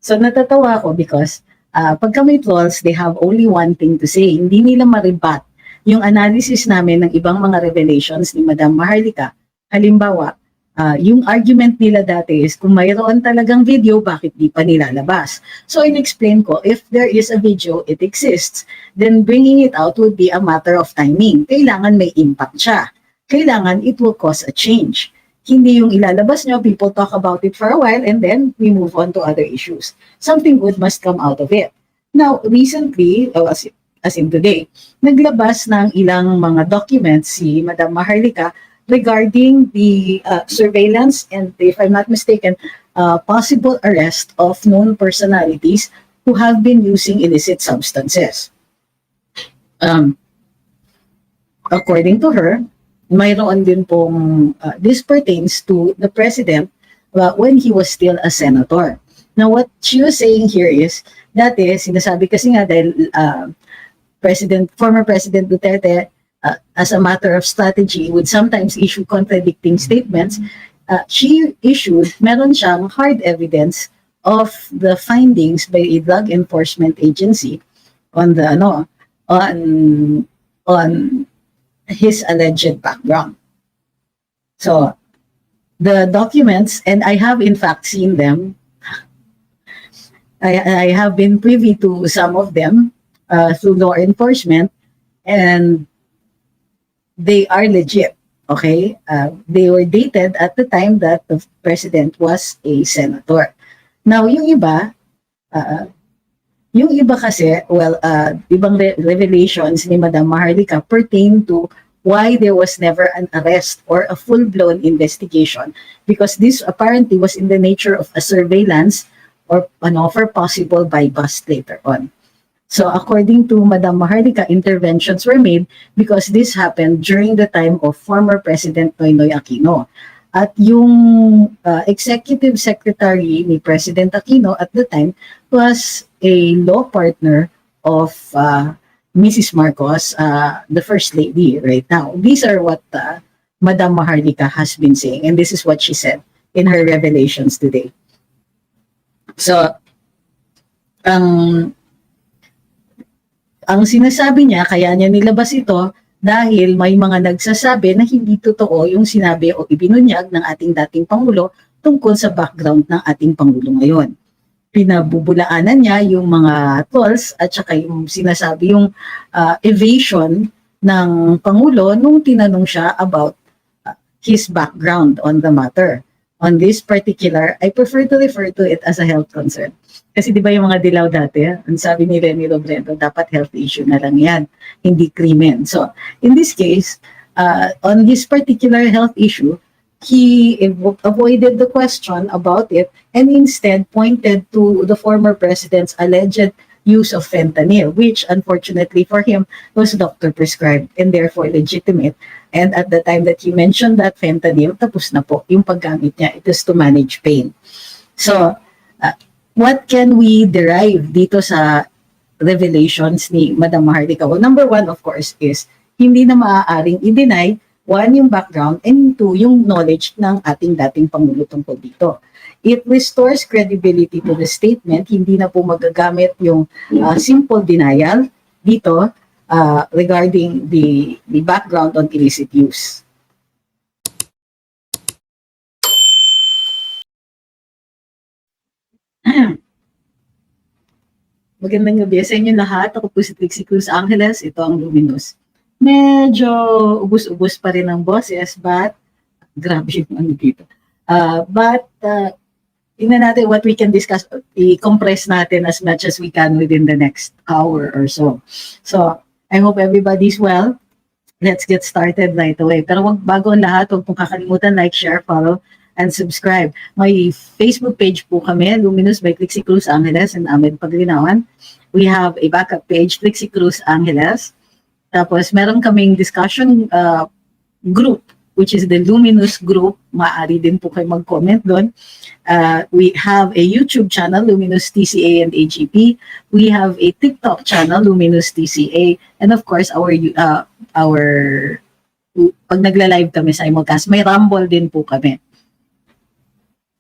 So natatawa ako because pagka may trolls, they have only one thing to say. Hindi nila maribat yung analysis namin ng ibang mga revelations ni Madam Maharlika. Halimbawa, yung argument nila dati is kung mayroon talagang video, bakit di pa nilalabas? So in-explain ko, if there is a video, it exists, then bringing it out would be a matter of timing. Kailangan may impact siya. Kailangan it will cause a change. Hindi yung ilalabas nyo, people talk about it for a while, and then we move on to other issues. Something good must come out of it. Now, recently, as in today, naglabas ng ilang mga documents si Madam Maharlika regarding the surveillance and, if I'm not mistaken, possible arrest of known personalities who have been using illicit substances. According to her, mayroon din pong this pertains to the president when he was still a senator. Now, what she was saying here is, dati, sinasabi kasi nga dahil former President Duterte, as a matter of strategy, would sometimes issue contradicting statements. She issued, meron siyang hard evidence of the findings by a drug enforcement agency on the on his alleged background. So the documents, and I have in fact seen them. I have been privy to some of them through law enforcement, and they are legit. Okay, they were dated at the time that the president was a senator. Now, yung iba kasi, ibang revelations ni Madam Maharlika pertain to why there was never an arrest or a full-blown investigation, because this apparently was in the nature of a surveillance or an offer possible by bust later on. So according to Madam Maharlika, interventions were made because this happened during the time of former President Noynoy Aquino. At yung executive secretary ni President Aquino at the time was a law partner of Mrs. Marcos, the First Lady right now. These are what Madam Maharlika has been saying, and this is what she said in her revelations today. So, ang sinasabi niya, kaya niya nilabas ito dahil may mga nagsasabi na hindi totoo yung sinabi o ibinunyag ng ating dating Pangulo tungkol sa background ng ating Pangulo ngayon. Pinabubulaanan niya yung mga trolls at saka yung sinasabi yung evasion ng Pangulo nung tinanong siya about his background on the matter. On this particular, I prefer to refer to it as a health concern. Kasi di ba yung mga dilaw dati, ang sabi ni Remy Robredo, dapat health issue na lang yan, hindi krimen. So, in this case, on this particular health issue, he avoided the question about it and instead pointed to the former president's alleged use of fentanyl, which unfortunately for him was doctor prescribed and therefore legitimate. And at the time that he mentioned that fentanyl, tapos na po yung paggamit niya. It is to manage pain. So, what can we derive dito sa revelations ni Madam Maharlika? Well, number one, of course, is hindi na maaaring i-deny, one, yung background, and two, yung knowledge ng ating dating Pangulo tungkol dito. It restores credibility to the statement. Hindi na po magagamit yung simple denial dito regarding the background on illicit use. Magandang gabi sa inyo lahat. Ako po si Trixie Cruz Angeles. Ito ang Luminous. Medyo ubus-ubus pa rin ang boses, but grabe yung ano dito. Tingnan natin what we can discuss. I-compress natin as much as we can within the next hour or so. So, I hope everybody's well. Let's get started right away. Pero bago ang lahat, huwag pong kakalimutan, like, share, follow, and subscribe. May Facebook page po kami, Luminous by Trixie Cruz Angeles and Ahmed Paglinawan. We have a backup page, Trixie Cruz Angeles. Tapos, meron kaming discussion group, which is the Luminous group. Maaari din po kayo mag-comment doon. We have a YouTube channel, Luminous TCA and AGP. We have a TikTok channel, Luminous TCA. And of course, pag nagla-live kami sa simulcast, may Rumble din po kami.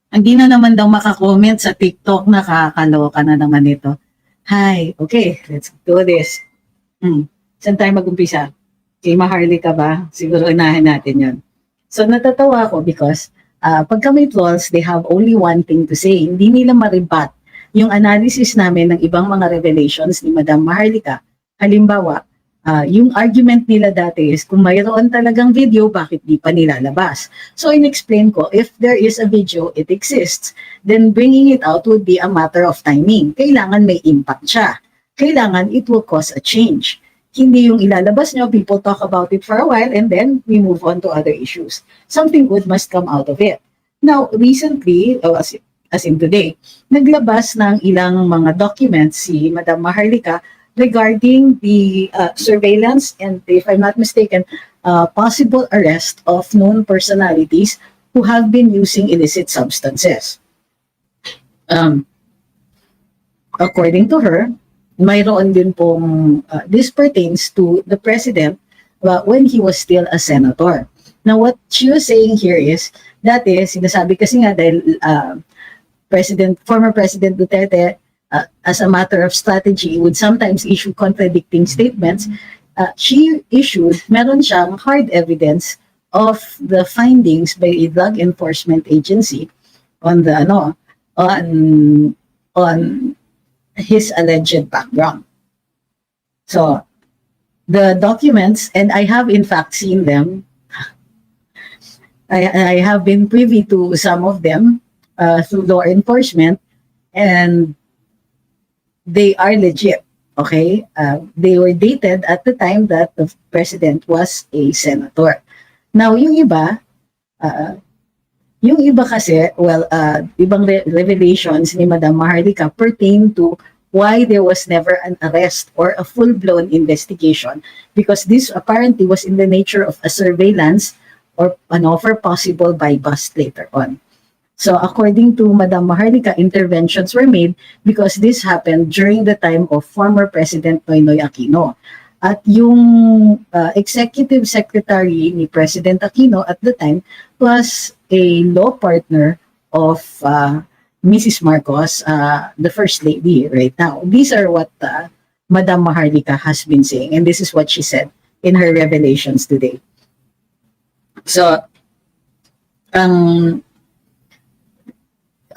Hindi na naman daw makakomment sa TikTok, nakakaloka na naman ito. Hi, okay, let's do this. Saan tayo mag-umpisa? Kay Maharlika ba? Siguro unahin natin yon. So natatawa ako because pagka may trolls, they have only one thing to say. Hindi nila maribat yung analysis namin ng ibang mga revelations ni Madam Maharlika. Halimbawa, yung argument nila dati is kung mayroon talagang video, bakit di pa nilalabas? So in-explain ko, if there is a video, it exists, then bringing it out would be a matter of timing. Kailangan may impact siya. Kailangan it will cause a change. Hindi yung ilalabas nyo, people talk about it for a while, and then we move on to other issues. Something good must come out of it. Now, recently, as in today, naglabas ng ilang mga documents si Madam Maharlika regarding the surveillance and, if I'm not mistaken, possible arrest of known personalities who have been using illicit substances. According to her, mayroon din pong this pertains to the president when he was still a senator. Now, what she was saying here is, dati, sinasabi kasi nga dahil former President Duterte, as a matter of strategy, would sometimes issue contradicting statements. She issued, meron siyang hard evidence of the findings by a drug enforcement agency on the on his alleged background. So the documents, and I have in fact seen them. I have been privy to some of them through law enforcement, and they are legit, okay? They were dated at the time that the president was a senator. Now, yung iba kasi, well, ibang revelations ni Madam Maharlika pertain to why there was never an arrest or a full-blown investigation, because this apparently was in the nature of a surveillance or for possible by bust later on. So according to Madam Maharlika, interventions were made because this happened during the time of former President Noynoy Aquino. At yung executive secretary ni President Aquino at the time was a law partner of Mrs. Marcos, the First Lady right now. These are what Madam Maharlika has been saying, and this is what she said in her revelations today. So,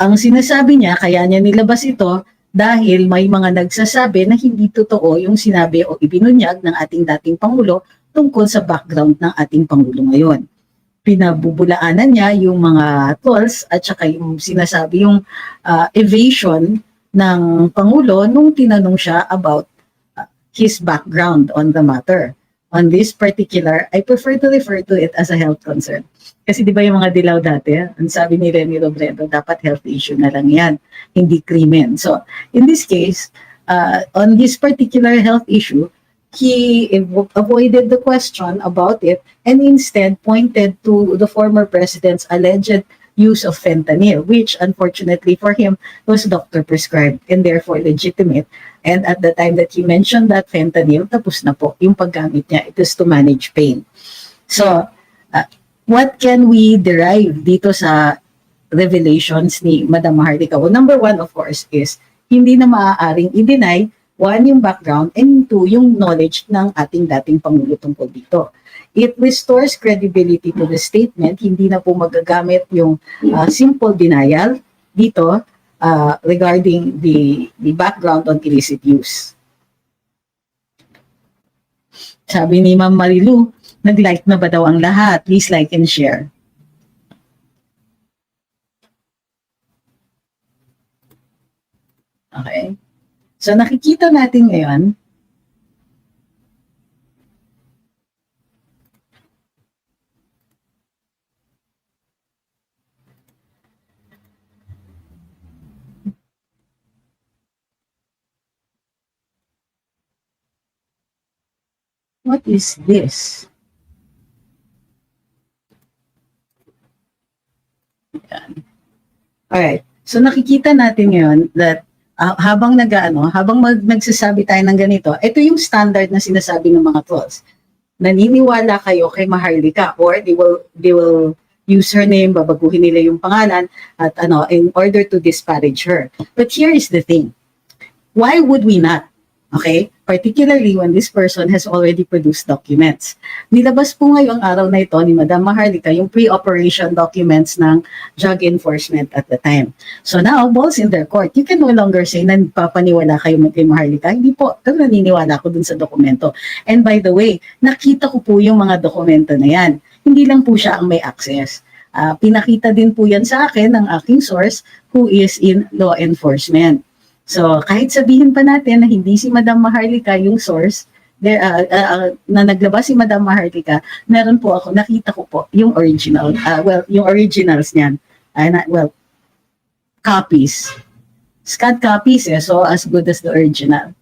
ang sinasabi niya, kaya niya nilabas ito dahil may mga nagsasabi na hindi totoo yung sinabi o ibinunyag ng ating dating Pangulo tungkol sa background ng ating Pangulo ngayon. Pinabubulaanan niya yung mga trolls at saka yung sinasabi yung evasion ng Pangulo nung tinanong siya about his background on the matter. On this particular, I prefer to refer to it as a health concern. Kasi di ba yung mga dilaw dati, ang sabi ni Remy Robredo, dapat health issue na lang yan, hindi krimen. So, in this case, on this particular health issue, he avoided the question about it and instead pointed to the former president's alleged use of fentanyl, which unfortunately for him was doctor prescribed and therefore legitimate. And at the time that he mentioned that fentanyl, tapos na po yung paggamit niya. It is to manage pain. So, what can we derive dito sa revelations ni Madam Maharlika? Well, number one, of course, is hindi na maaaring i-deny, one, yung background, and two, yung knowledge ng ating dating Pangulo tungkol dito. It restores credibility to the statement. Hindi na po magagamit yung simple denial dito regarding the background on illicit use. Sabi ni Ma'am Marilu, nag-like na ba daw ang lahat? Please like and share. Okay. So nakikita natin ngayon, what is this? Yan. Alright. So nakikita natin ngayon that habang nagsasabi tayo ng ganito, ito yung standard na sinasabi ng mga trolls. Naniniwala kayo kay Maharlika or they will username, babaguhin nila yung pangalan, at in order to disparage her. But here is the thing. Why would we not? Okay? Particularly when this person has already produced documents. Nilabas po ngayong araw na ito ni Madam Maharlika yung pre-operation documents ng drug enforcement at the time. So now, balls in their court. You can no longer say na papaniwala kayo kay Maharlika. Hindi po, pero naniniwala ako dun sa dokumento. And by the way, nakita ko po yung mga dokumento na yan. Hindi lang po siya ang may access. Pinakita din po yan sa akin ng aking source who is in law enforcement. So, kahit sabihin pa natin na hindi si Madam Maharlika yung source, na naglabas si Madam Maharlika, meron po ako, nakita ko po yung original, yung originals niyan. Copies. Scanned copies, so as good as the original.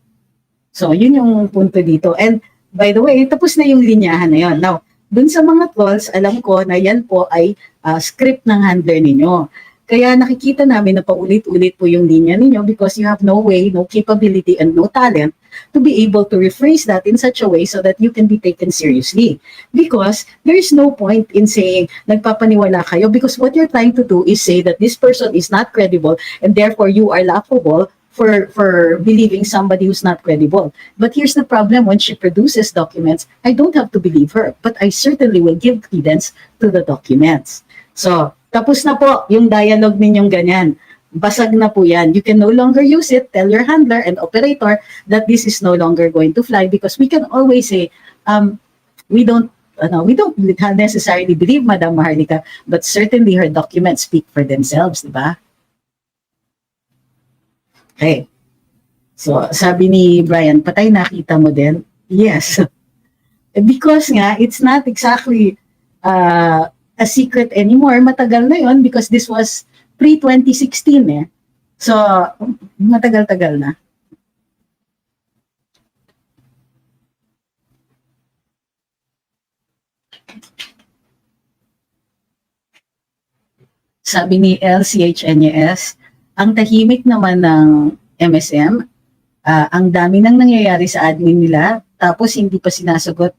So, yun yung punto dito. And, by the way, tapos na yung linyahan na yun. Now, dun sa mga trolls, alam ko na yan po ay script ng handler ninyo. Kaya nakikita namin na paulit-ulit po yung linya ninyo because you have no way, no capability, and no talent to be able to rephrase that in such a way so that you can be taken seriously. Because there is no point in saying, nagpapaniwala kayo, because what you're trying to do is say that this person is not credible and therefore you are laughable for believing somebody who's not credible. But here's the problem, when she produces documents, I don't have to believe her, but I certainly will give credence to the documents. So, tapos na po yung dialogue ninyong ganyan. Basag na po yan. You can no longer use it. Tell your handler and operator that this is no longer going to fly because we can always say, we don't necessarily believe Madam Maharlika, but certainly her documents speak for themselves, di ba? Okay. So, sabi ni Brian, patay nakita mo din? Yes. Because nga, it's not exactly a secret anymore. Matagal na yon because this was pre-2016 eh. So, matagal-tagal na. Sabi ni LCHNES, ang tahimik naman ng MSM, ang dami nang nangyayari sa admin nila, tapos hindi pa sinasagot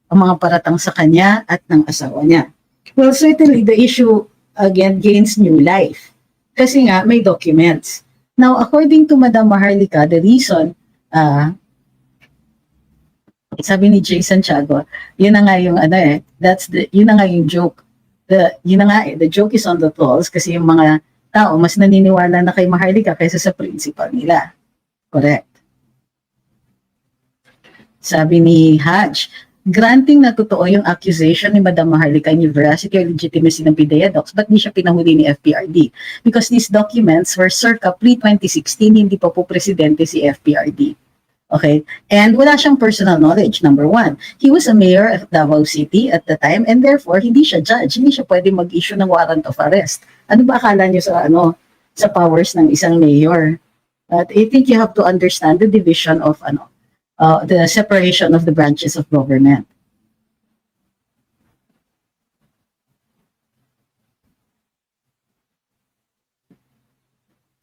ang mga paratang sa kanya at ng asawa niya. Well, certainly the issue again gains new life. Kasi nga may documents. Now, according to Madam Maharlika, the reason, sabi ni Jason Tiago, yun na nga yung yun na nga yung joke. The joke is on the trolls kasi yung mga tao mas naniniwala na kay Maharlika kaysa sa principal nila. Correct. Sabi ni Haj, granting na totoo yung accusation ni Madam Maharlika in yung veracity or legitimacy ng PIDEA docs, ba't di siya pinahuli ni FPRD? Because these documents were circa pre-2016, hindi pa po presidente si FPRD. Okay? And wala siyang personal knowledge, number one. He was a mayor of Davao City at the time, and therefore, hindi siya judge. Hindi siya pwede mag-issue ng warrant of arrest. Ano ba akala niyo sa powers ng isang mayor? I think you have to understand the division of the separation of the branches of government.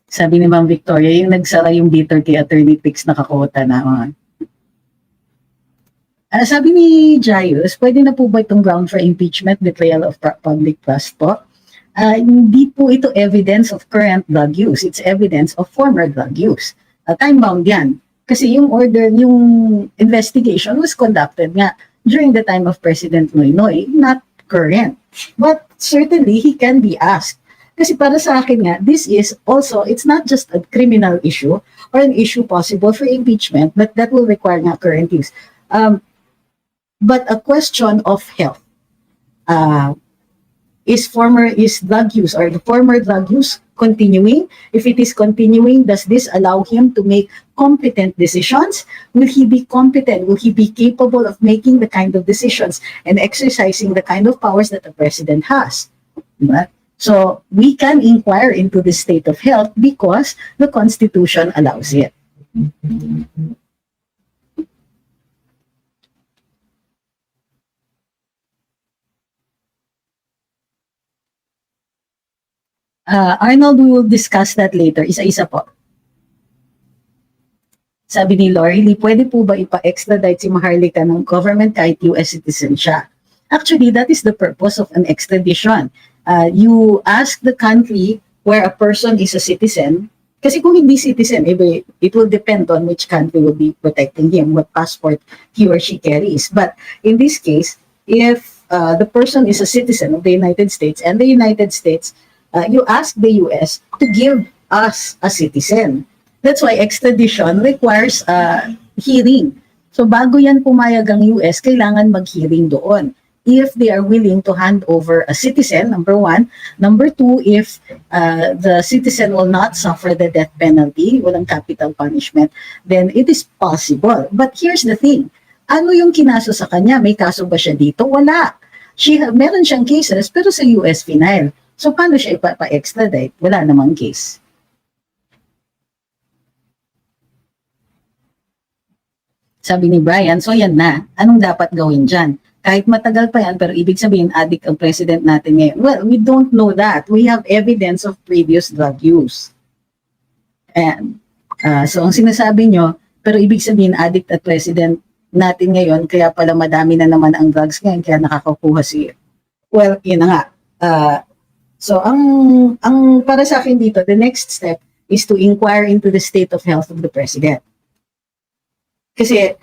Sabi ni Ma'am Victoria, yung nagsara yung Duterte Attorney Pix nakakota na. Sabi ni Jaius, pwede na po ba itong ground for impeachment, betrayal of public trust po? Hindi po ito evidence of current drug use. It's evidence of former drug use. Time-bound yan. Kasi yung investigation was conducted nga during the time of President Noynoy, not current. But certainly, he can be asked. Kasi para sa akin nga, this is also, it's not just a criminal issue or an issue possible for impeachment, but that will require nga current use. But a question of health. Is drug use or the former drug use continuing? If it is continuing, does this allow him to make competent decisions? Will he be competent? Will he be capable of making the kind of decisions and exercising the kind of powers that the president has? Right? So we can inquire into the state of health because the Constitution allows it. Arnold, we will discuss that later. Isa-isa po. Sabi ni Lori, pwede po ba ipa-extradite si Maharlika ng government kahit US citizen siya? Actually, that is the purpose of an extradition. You ask the country where a person is a citizen, kasi kung hindi citizen, it will depend on which country will be protecting him, what passport he or she carries. But in this case, if the person is a citizen of the United States and the United States, you ask the US to give us a citizen. That's why extradition requires hearing. So bago yan pumayag ang US, kailangan mag-hearing doon. If they are willing to hand over a citizen, number one. Number two, if the citizen will not suffer the death penalty, walang capital punishment, then it is possible. But here's the thing, ano yung kinaso sa kanya? May kaso ba siya dito? Wala. Meron siyang cases, pero sa US final. So paano siya ipapa-extradite? Wala namang case. Sabi ni Brian, so yan na. Anong dapat gawin dyan? Kahit matagal pa yan, pero ibig sabihin, addict ang president natin ngayon. Well, we don't know that. We have evidence of previous drug use. And, so ang sinasabi nyo, pero ibig sabihin, addict at president natin ngayon, kaya pala madami na naman ang drugs ngayon, kaya nakakakuha siya. Well, yun na nga. So, ang para sa akin dito, the next step is to inquire into the state of health of the president. Kasi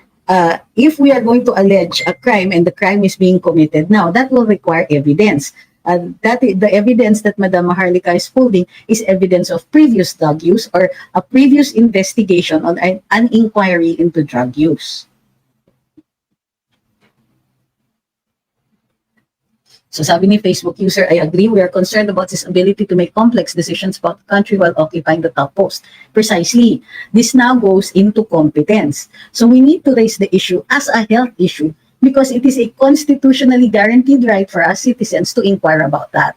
if we are going to allege a crime and the crime is being committed now, that will require evidence. The evidence that Madam Maharlika is holding is evidence of previous drug use or a previous investigation on an inquiry into drug use. So sabi ni Facebook user, I agree, we are concerned about his ability to make complex decisions about the country while occupying the top post. Precisely. This now goes into competence. So we need to raise the issue as a health issue because it is a constitutionally guaranteed right for us citizens to inquire about that.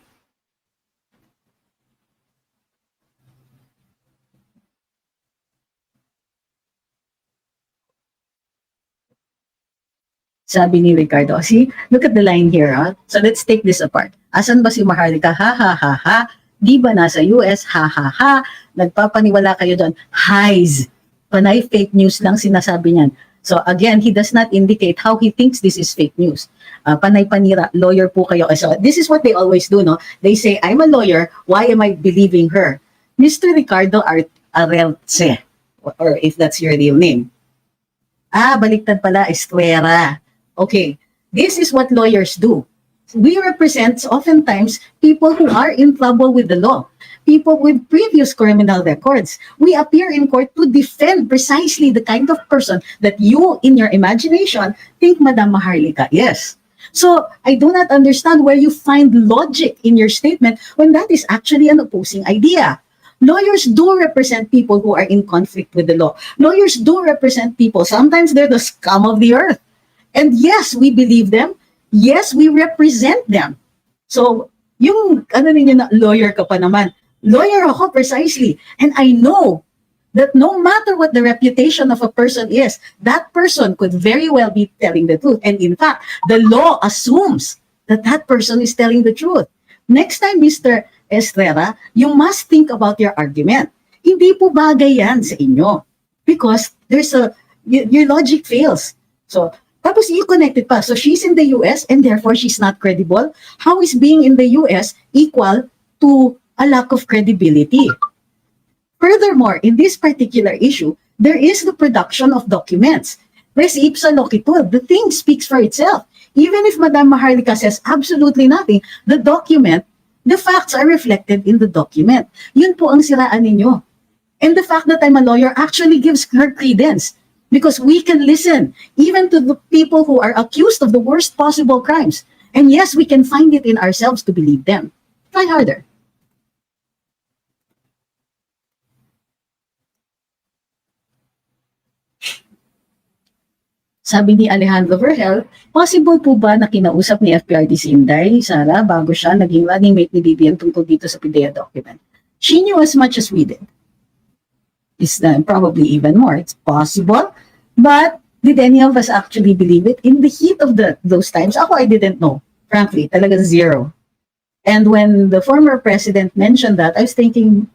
Sabi ni Ricardo, see, look at the line here. Huh? So let's take this apart. Asan ba si Maharlika? Ha, ha, ha, ha. Di ba nasa US? Ha, ha, ha. Nagpapaniwala kayo doon. Highs. Panay fake news lang sinasabi niyan. So again, he does not indicate how he thinks this is fake news. Panay panira, lawyer po kayo. So this is what they always do, no? They say, I'm a lawyer, why am I believing her? Mr. Ricardo Arelce, or if that's your real name. Baliktad pala, Estrera. Okay, this is what lawyers do. We represent oftentimes people who are in trouble with the law, people with previous criminal records. We appear in court to defend precisely the kind of person that you, in your imagination, think Madam Maharlika is. So I do not understand where you find logic in your statement when that is actually an opposing idea. Lawyers do represent people who are in conflict with the law. Lawyers do represent people. Sometimes they're the scum of the earth. And yes, we believe them. Yes, we represent them. So, yung lawyer ka pa naman. Lawyer ako precisely. And I know that no matter what the reputation of a person is, that person could very well be telling the truth. And in fact, the law assumes that that person is telling the truth. Next time, Mr. Estrera, you must think about your argument. Hindi po bagay yan sa inyo. Because your logic fails. So, tapos you connect it pa. So she's in the US and therefore she's not credible. How is being in the US equal to a lack of credibility? Furthermore, in this particular issue, there is the production of documents. Res ipsa loquitur. The thing speaks for itself. Even if Madam Maharlika says absolutely nothing, the document, the facts are reflected in the document. Yun po ang siraan ninyo. And the fact that I'm a lawyer actually gives her credence. Because we can listen even to the people who are accused of the worst possible crimes. And yes, we can find it in ourselves to believe them. Try harder. Sabi ni Alejandro Vergel, possible po ba na kinausap ni FPRD si Inday Sara bago siya naging running mate ni Vivian tungkol dito sa PIDEA document? She knew as much as we did. Is probably even more. It's possible. But did any of us actually believe it? In the heat of those times, I didn't know. Frankly, talaga zero. And when the former president mentioned that, I was thinking,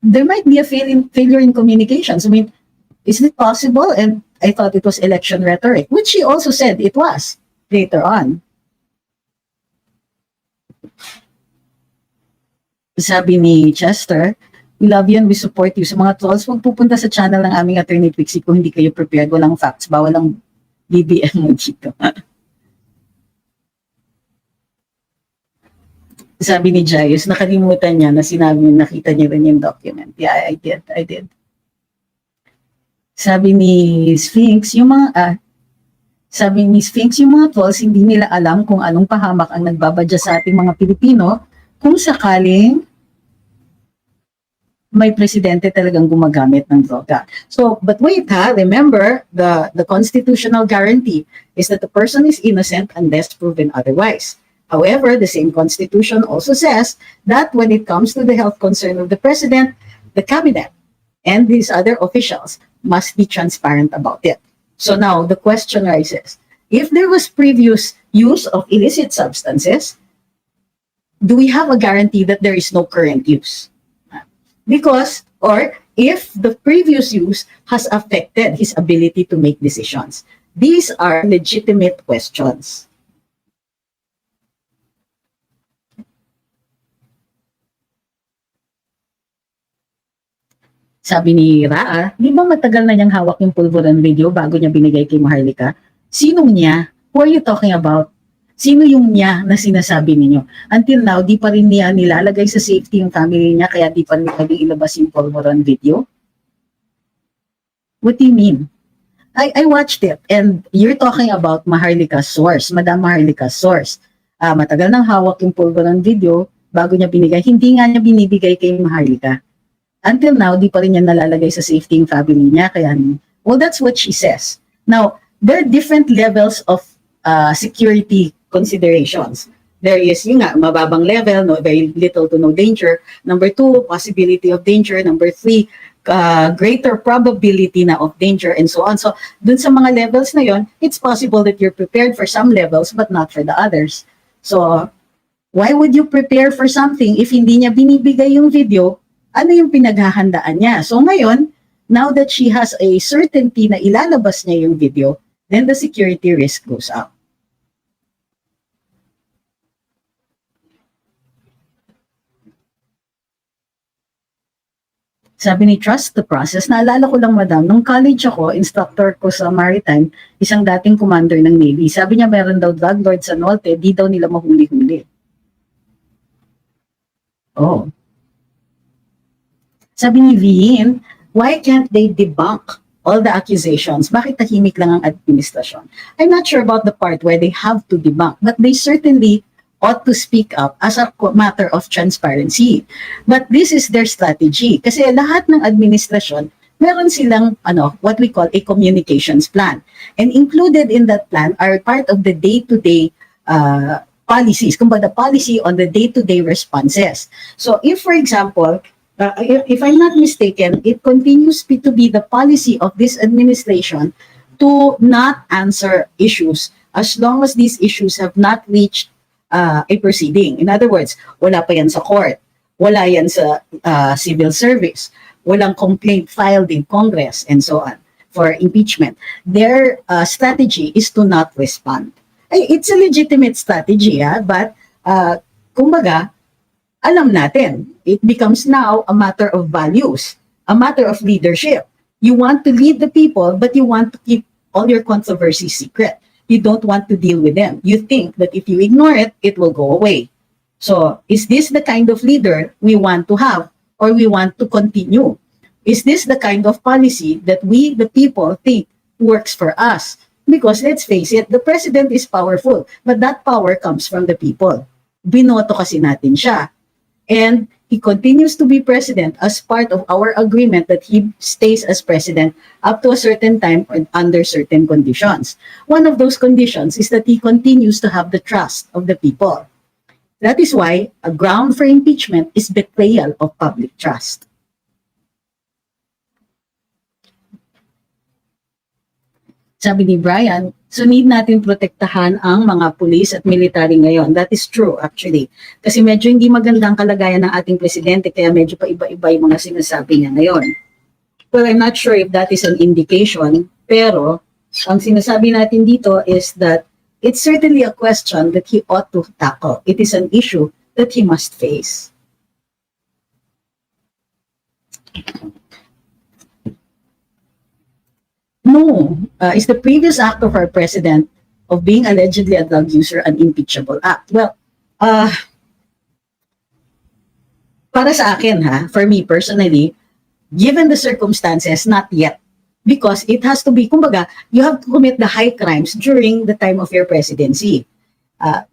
there might be a failure in communications. I mean, is it possible? And I thought it was election rhetoric, which he also said it was later on. Sabi ni Chester, we love you and we support you. Sa mga trolls, huwag pupunta sa channel ng aming attorney Pixie kung hindi kayo prepared. Walang facts, bawal ang BBM mo dito. Sabi ni Jaius, nakalimutan niya na sinabi niya, nakita niya rin yung document. Yeah, I did. Sabi ni Sphinx, yung mga trolls, hindi nila alam kung anong pahamak ang nagbabadya sa ating mga Pilipino kung sakaling may presidente talagang gumagamit ng droga. So, but wait remember, the constitutional guarantee is that the person is innocent unless proven otherwise. However, the same constitution also says that when it comes to the health concern of the president, the cabinet, and these other officials must be transparent about it. So now the question rises, if there was previous use of illicit substances, do we have a guarantee that there is no current use? Because, or if the previous use has affected his ability to make decisions. These are legitimate questions. Sabi ni Raa, di ba matagal na niyang hawak yung pulburan video bago niya binigay kay Maharlika? Sinong niya? Who are you talking about? Sino yung niya na sinasabi ninyo? Until now, di pa rin niya nilalagay sa safety yung family niya kaya di pa rin naging ilabas yung pulburan video? What do you mean? I watched it and you're talking about Maharlika's source, Madam Maharlika's source. Matagal nang hawak yung pulburan video bago niya binigay. Hindi nga niya binibigay kay Maharlika. Until now, di pa rin niya nalalagay sa safety yung family niya. Kaya, well, that's what she says. Now, there are different levels of security considerations. There is, yung nga, mababang level, no, very little to no danger. Number 2, possibility of danger. Number 3, greater probability na of danger, and so on. So, dun sa mga levels na yon, it's possible that you're prepared for some levels but not for the others. So, why would you prepare for something if hindi niya binibigay yung video? Ano yung pinaghahandaan niya? So ngayon, now that she has a certainty na ilalabas niya yung video, then the security risk goes up. Sabi ni Trust the Process, naalala ko lang madam, nung college ako, instructor ko sa Maritime, isang dating commander ng Navy, sabi niya meron daw drug lord sa Norte, di daw nila mahuli-huli. Oh. Sabi ni Vin, why can't they debunk all the accusations? Bakit tahimik lang ang administrasyon? I'm not sure about the part where they have to debunk, but they certainly ought to speak up as a matter of transparency. But this is their strategy. Kasi lahat ng administrasyon, meron silang what we call a communications plan. And included in that plan are part of the day-to-day policies, kumbaga policy on the day-to-day responses. So if, for example, if I'm not mistaken, it continues to be the policy of this administration to not answer issues as long as these issues have not reached a proceeding. In other words, wala pa yan sa court, wala yan sa civil service, walang complaint filed in Congress, and so on, for impeachment. Their strategy is to not respond. It's a legitimate strategy, but kumbaga, alam natin, it becomes now a matter of values, a matter of leadership. You want to lead the people, but you want to keep all your controversies secret. You don't want to deal with them. You think that if you ignore it, it will go away. So, is this the kind of leader we want to have, or we want to continue? Is this the kind of policy that we, the people, think works for us? Because let's face it, the president is powerful, but that power comes from the people. Binoto kasi natin siya. And he continues to be president as part of our agreement that he stays as president up to a certain time or under certain conditions. One of those conditions is that he continues to have the trust of the people. That is why a ground for impeachment is betrayal of public trust. Sabi ni Brian, so need natin protektahan ang mga pulis at military ngayon. That is true actually. Kasi medyo hindi magandang kalagayan ng ating presidente kaya medyo pa iba-iba yung mga sinasabi niya ngayon. Well, I'm not sure if that is an indication, pero ang sinasabi natin dito is that it's certainly a question that he ought to tackle. It is an issue that he must face. No, is the previous act of our president of being allegedly a drug user an impeachable act? Well, para sa akin for me personally, given the circumstances, not yet. Because it has to be, kumbaga, you have to commit the high crimes during the time of your presidency.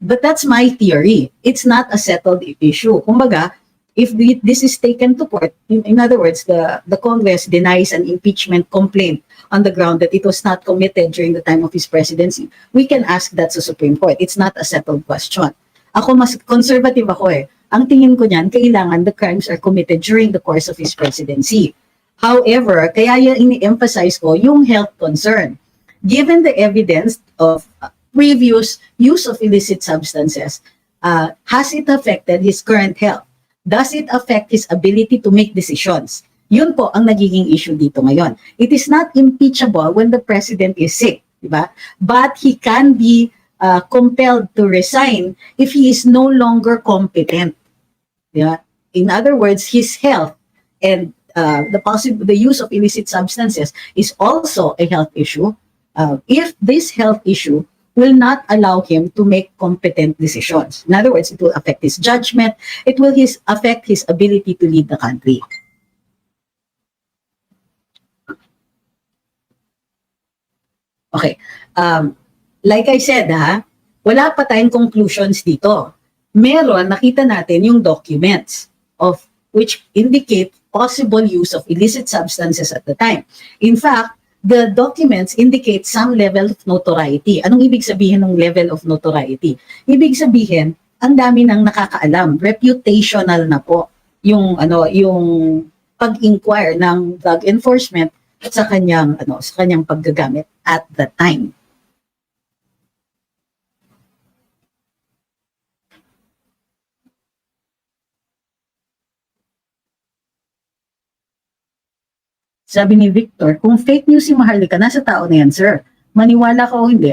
But that's my theory. It's not a settled issue. Kumbaga, if this is taken to court, in other words, the Congress denies an impeachment complaint on the ground that it was not committed during the time of his presidency, we can ask that sa Supreme Court. It's not a settled question. Ako, mas conservative ako eh. Ang tingin ko niyan, kailangan the crimes are committed during the course of his presidency. However, kaya yung ini-emphasize ko yung health concern. Given the evidence of previous use of illicit substances, has it affected his current health? Does it affect his ability to make decisions? Yun po ang nagiging issue dito ngayon. It is not impeachable when the president is sick, diba? But he can be compelled to resign if he is no longer competent. Diba? In other words, his health and the use of illicit substances is also a health issue. If this health issue will not allow him to make competent decisions. In other words, it will affect his judgment. It will affect his ability to lead the country. Okay. Like I said, wala pa tayong conclusions dito. Meron, nakita natin yung documents of which indicate possible use of illicit substances at the time. In fact, the documents indicate some level of notoriety. Anong ibig sabihin ng level of notoriety? Ibig sabihin, ang dami nang nakakaalam, reputational na po yung pag-inquire ng drug enforcement sa kanyang paggagamit at the time. Sabi ni Victor, kung fake news si Maharlika, nasa tao na yan, sir. Maniwala ka o hindi.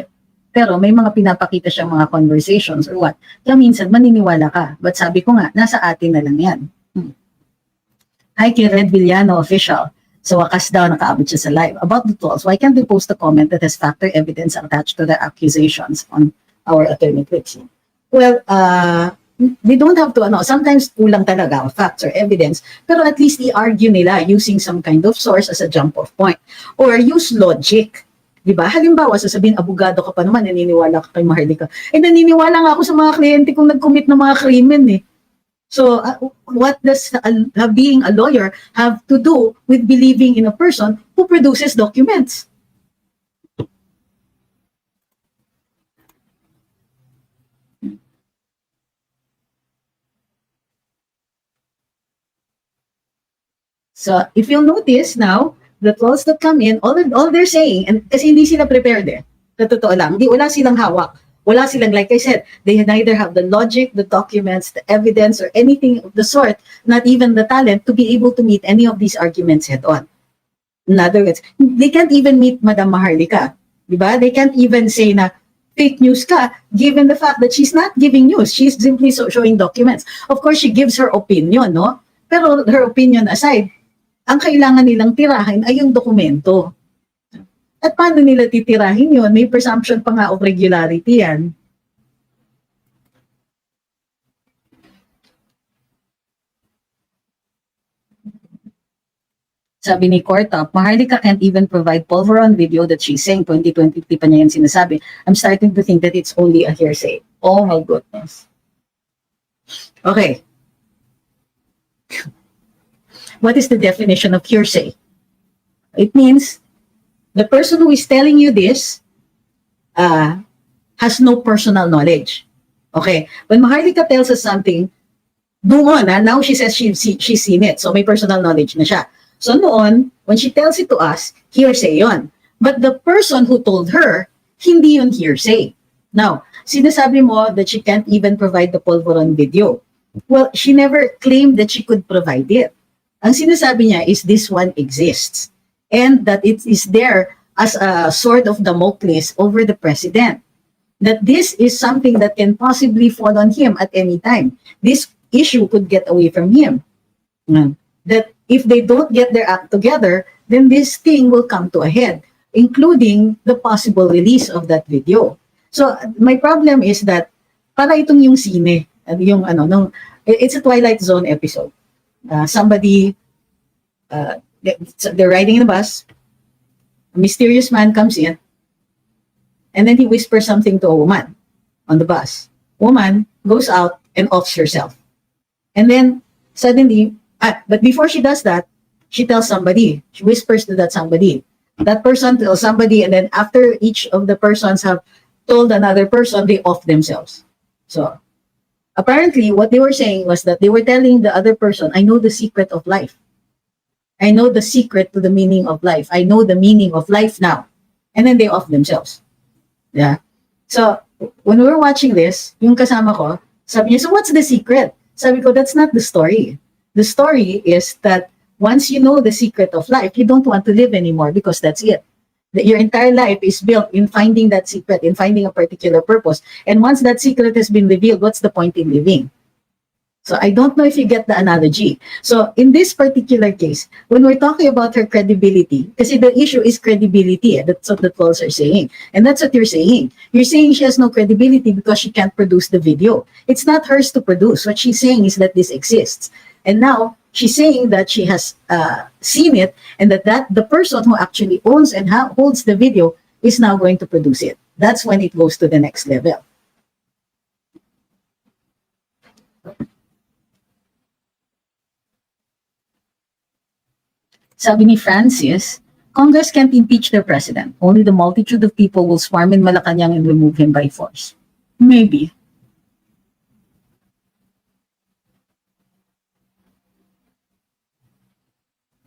Pero may mga pinapakita siyang mga conversations or what. Kaya minsan, maniniwala ka. But sabi ko nga, nasa atin na lang yan. Hi, kay Red Villano, official. So, wakas daw nakaabot siya sa live. About the tolls, why can't they post a comment that has factor evidence attached to the accusations on our attorney Trixie? Well, they don't have to, sometimes kulang talaga, facts or evidence, pero at least i-argue nila using some kind of source as a jump-off point. Or use logic. Diba? Halimbawa, sasabihin, abogado ka pa naman, naniniwala ka kay Maharlika. Naniniwala nga ako sa mga kliyente kung nag-commit ng mga krimen eh. So, what does being a lawyer have to do with believing in a person who produces documents? So, if you'll notice now, the trolls that come in, all they're saying, and kasi hindi sila prepared eh. Sa totoo lang, wala silang hawak. Wala silang, like I said, they neither have the logic, the documents, the evidence, or anything of the sort, not even the talent to be able to meet any of these arguments head on. In other words, they can't even meet Madam Maharlika. Diba? They can't even say na fake news ka, given the fact that she's not giving news. She's simply showing documents. Of course, she gives her opinion, no? Pero her opinion aside, ang kailangan nilang tirahin ay yung dokumento. At paano nila titirahin yun? May presumption pa nga of regularity yan. Sabi ni Cortop, Maharlika can't even provide pulveron video that she's saying 2023 pa niya yan sinasabi. I'm starting to think that it's only a hearsay. Oh my goodness. Okay. What is the definition of hearsay? It means the person who is telling you this has no personal knowledge. Okay? When Maharlika tells us something, doon now she says she's seen it. So may personal knowledge na siya. So noon, when she tells it to us, hearsay yon. But the person who told her, hindi yun hearsay. Now, sinasabi mo that she can't even provide the pulveron video. Well, she never claimed that she could provide it. Ang sinasabi niya is this one exists and that it is there as a sword of Damocles over the president. that this is something that can possibly fall on him at any time. This issue could get away from him. That if they don't get their act together, then this thing will come to a head, including the possible release of that video. So my problem is that para itong yung sine, yung it's a Twilight Zone episode. Somebody, they're riding in a bus, a mysterious man comes in, and then he whispers something to a woman on the bus. Woman goes out and offs herself. And then suddenly, but before she does that, she tells somebody, she whispers to that somebody. That person tells somebody, and then after each of the persons have told another person, they off themselves. So apparently what they were saying was that they were telling the other person, I know the secret of life. I know the secret to the meaning of life. I know the meaning of life now. And then they off themselves. Yeah. So when we were watching this, yung kasama ko, sabi niya, so what's the secret? Sabi ko, that's not the story. The story is that once you know the secret of life, you don't want to live anymore because that's it. Your entire life is built in finding that secret, in finding a particular purpose. And once that secret has been revealed, what's the point in living? So I don't know if you get the analogy. So in this particular case, when we're talking about her credibility, because the issue is credibility, that's what the trolls are saying. And that's what you're saying. You're saying she has no credibility because she can't produce the video. It's not hers to produce. What she's saying is that this exists. And now she's saying that she has seen it, and that the person who actually owns and holds the video is now going to produce it. That's when it goes to the next level. Sabi ni Francis, Congress can't impeach their president. Only the multitude of people will swarm in Malacanang and remove him by force. Maybe.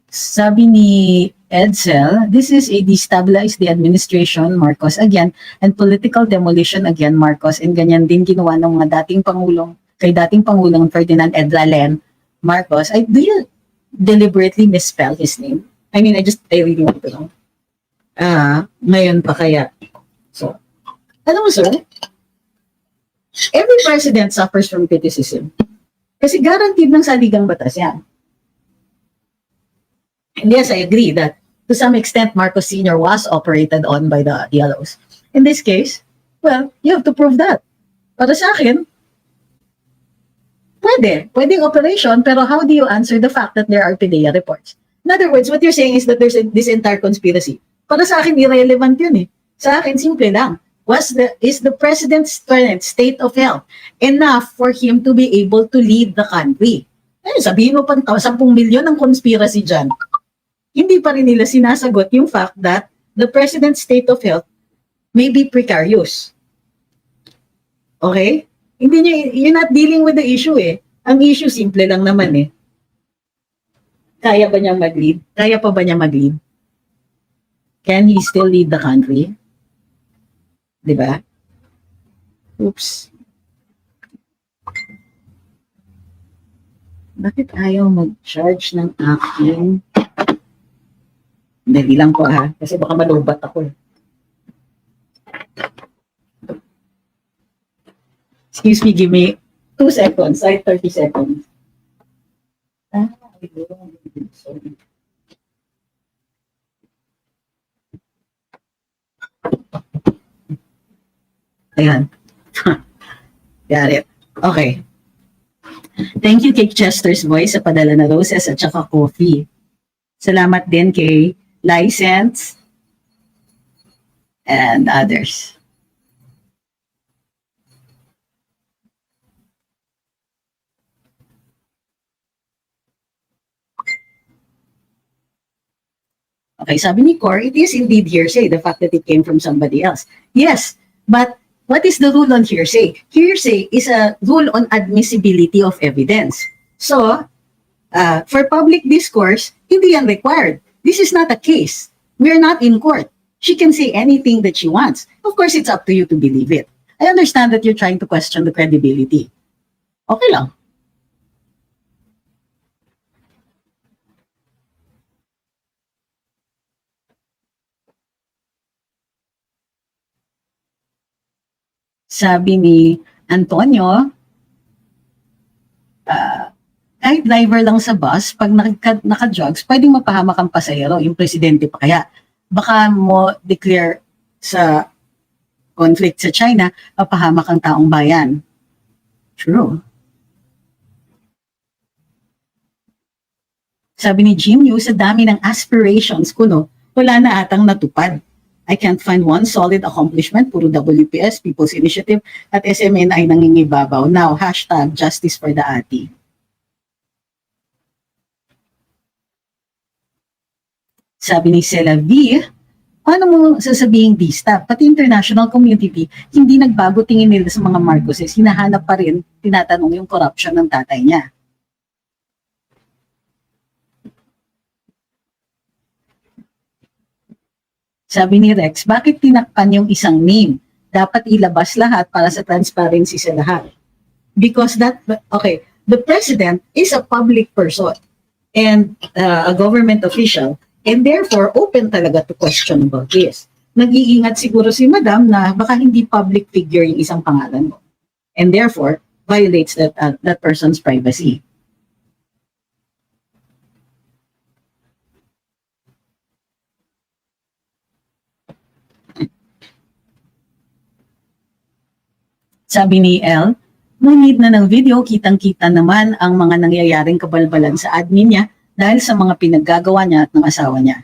Sabi ni Edsel, this is a destabilize the administration, Marcos again, and political demolition again, Marcos. And ganyan din ginawa ng mga dating Pangulong Ferdinand Edralen Marcos. Do you deliberately misspell his name? I mean, I really want to know. Ngayon pa kaya. So, alam mo sir, every president suffers from criticism. Kasi guaranteed ng saligang batas yan. And yes, I agree that to some extent, Marcos Sr. was operated on by the yellows. In this case, well, you have to prove that. Para sa akin, pwedeng operation, pero how do you answer the fact that there are PDEA reports? In other words, what you're saying is that there's this entire conspiracy. Para sa akin, irrelevant yun eh. Sa akin, simple lang. Is the president's current state of health enough for him to be able to lead the country? Sabihin mo pa 10 milyon ang conspiracy dyan. Hindi pa rin nila sinasagot yung fact that the president's state of health may be precarious. Okay? You're not dealing with the issue eh. Ang issue, simple lang naman eh. Kaya ba niyang mag-lead? Kaya pa ba niya mag-lead? Can he still lead the country? Diba? Oops. Bakit ayaw mag-charge ng aking... Dali lang po ha, kasi baka malubat ako eh. Excuse me, give me 2 seconds, 30 seconds. Sorry. Ayan. Got it. Okay. Thank you kay Chester's Voice sa padala na roses at saka coffee. Salamat din kay License and others. Okay, sabi ni Cor, it is indeed hearsay, the fact that it came from somebody else. Yes, but what is the rule on hearsay? Hearsay is a rule on admissibility of evidence. So, for public discourse, hindi yan required. This is not a case. We're not in court. She can say anything that she wants. Of course, it's up to you to believe it. I understand that you're trying to question the credibility. Okay lang. Sabi ni Antonio, kahit driver lang sa bus, pag naka-drugs, pwedeng mapahamak ang pasahero, yung presidente pa kaya. Baka mo declare sa conflict sa China, mapahamak ang taong bayan. True. Sabi ni Jim Yu, sa dami ng aspirations ko, no, wala na atang natupad. I can't find one solid accomplishment, puro WPS, People's Initiative, at SMN ay nangingibabaw. Now, hashtag justice for the ati. Sabi ni Sela V, paano mo sasabihin di-stop? Pati international community, hindi nagbago tingin nila sa mga Marcoses, hinahanap pa rin, tinatanong yung corruption ng tatay niya. Sabi ni Rex, bakit tinakpan yung isang name? Dapat ilabas lahat para sa transparency sa lahat. Because the president is a public person and a government official, and therefore open talaga to question about this. Nag-iingat siguro si Madam na baka hindi public figure yung isang pangalan mo. And therefore, violates that person's privacy. Sabi ni El, no need na ng video, kitang-kita naman ang mga nangyayaring kabalbalan sa admin niya dahil sa mga pinaggagawa niya at ng asawa niya.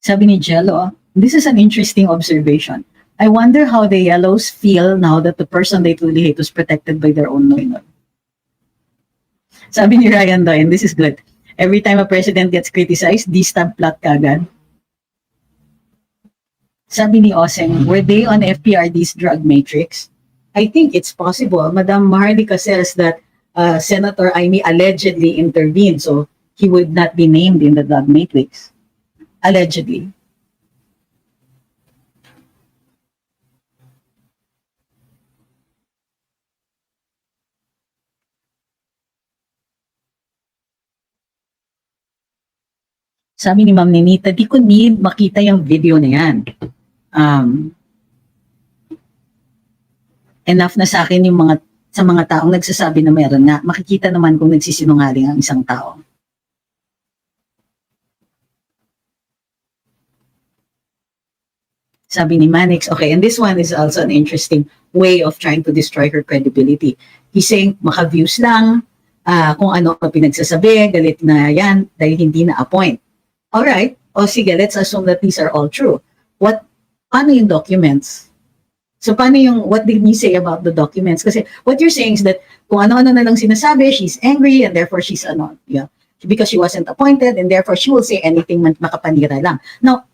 Sabi ni Jello, this is an interesting observation. I wonder how the yellows feel now that the person they truly hate was protected by their own noy-noy. Sabi ni Ryan Doyen, this is good. Every time a president gets criticized, di-stamp plot kagad. Sabi ni Oseng, were they on FPRD's drug matrix? I think it's possible. Madam Maharlika says that Senator Aimee allegedly intervened, so he would not be named in the drug matrix. Allegedly. Sabi ni Ma'am Ninita, di ko need makita yung video na yan. Enough na sa akin yung sa mga taong nagsasabi na meron nga. Makikita naman kung nagsisinungaling ang isang tao. Sabi ni Manix, okay, and this one is also an interesting way of trying to destroy her credibility. He's saying, maka-views lang, kung ano pa pinagsasabi, galit na yan, dahil hindi na-appoint. Alright, sige, let's assume that these are all true. Paano yung documents? So paano what did you say about the documents? Kasi what you're saying is that kung ano-ano na lang sinasabi, she's angry and therefore she's because she wasn't appointed and therefore she will say anything makapanira lang. Now,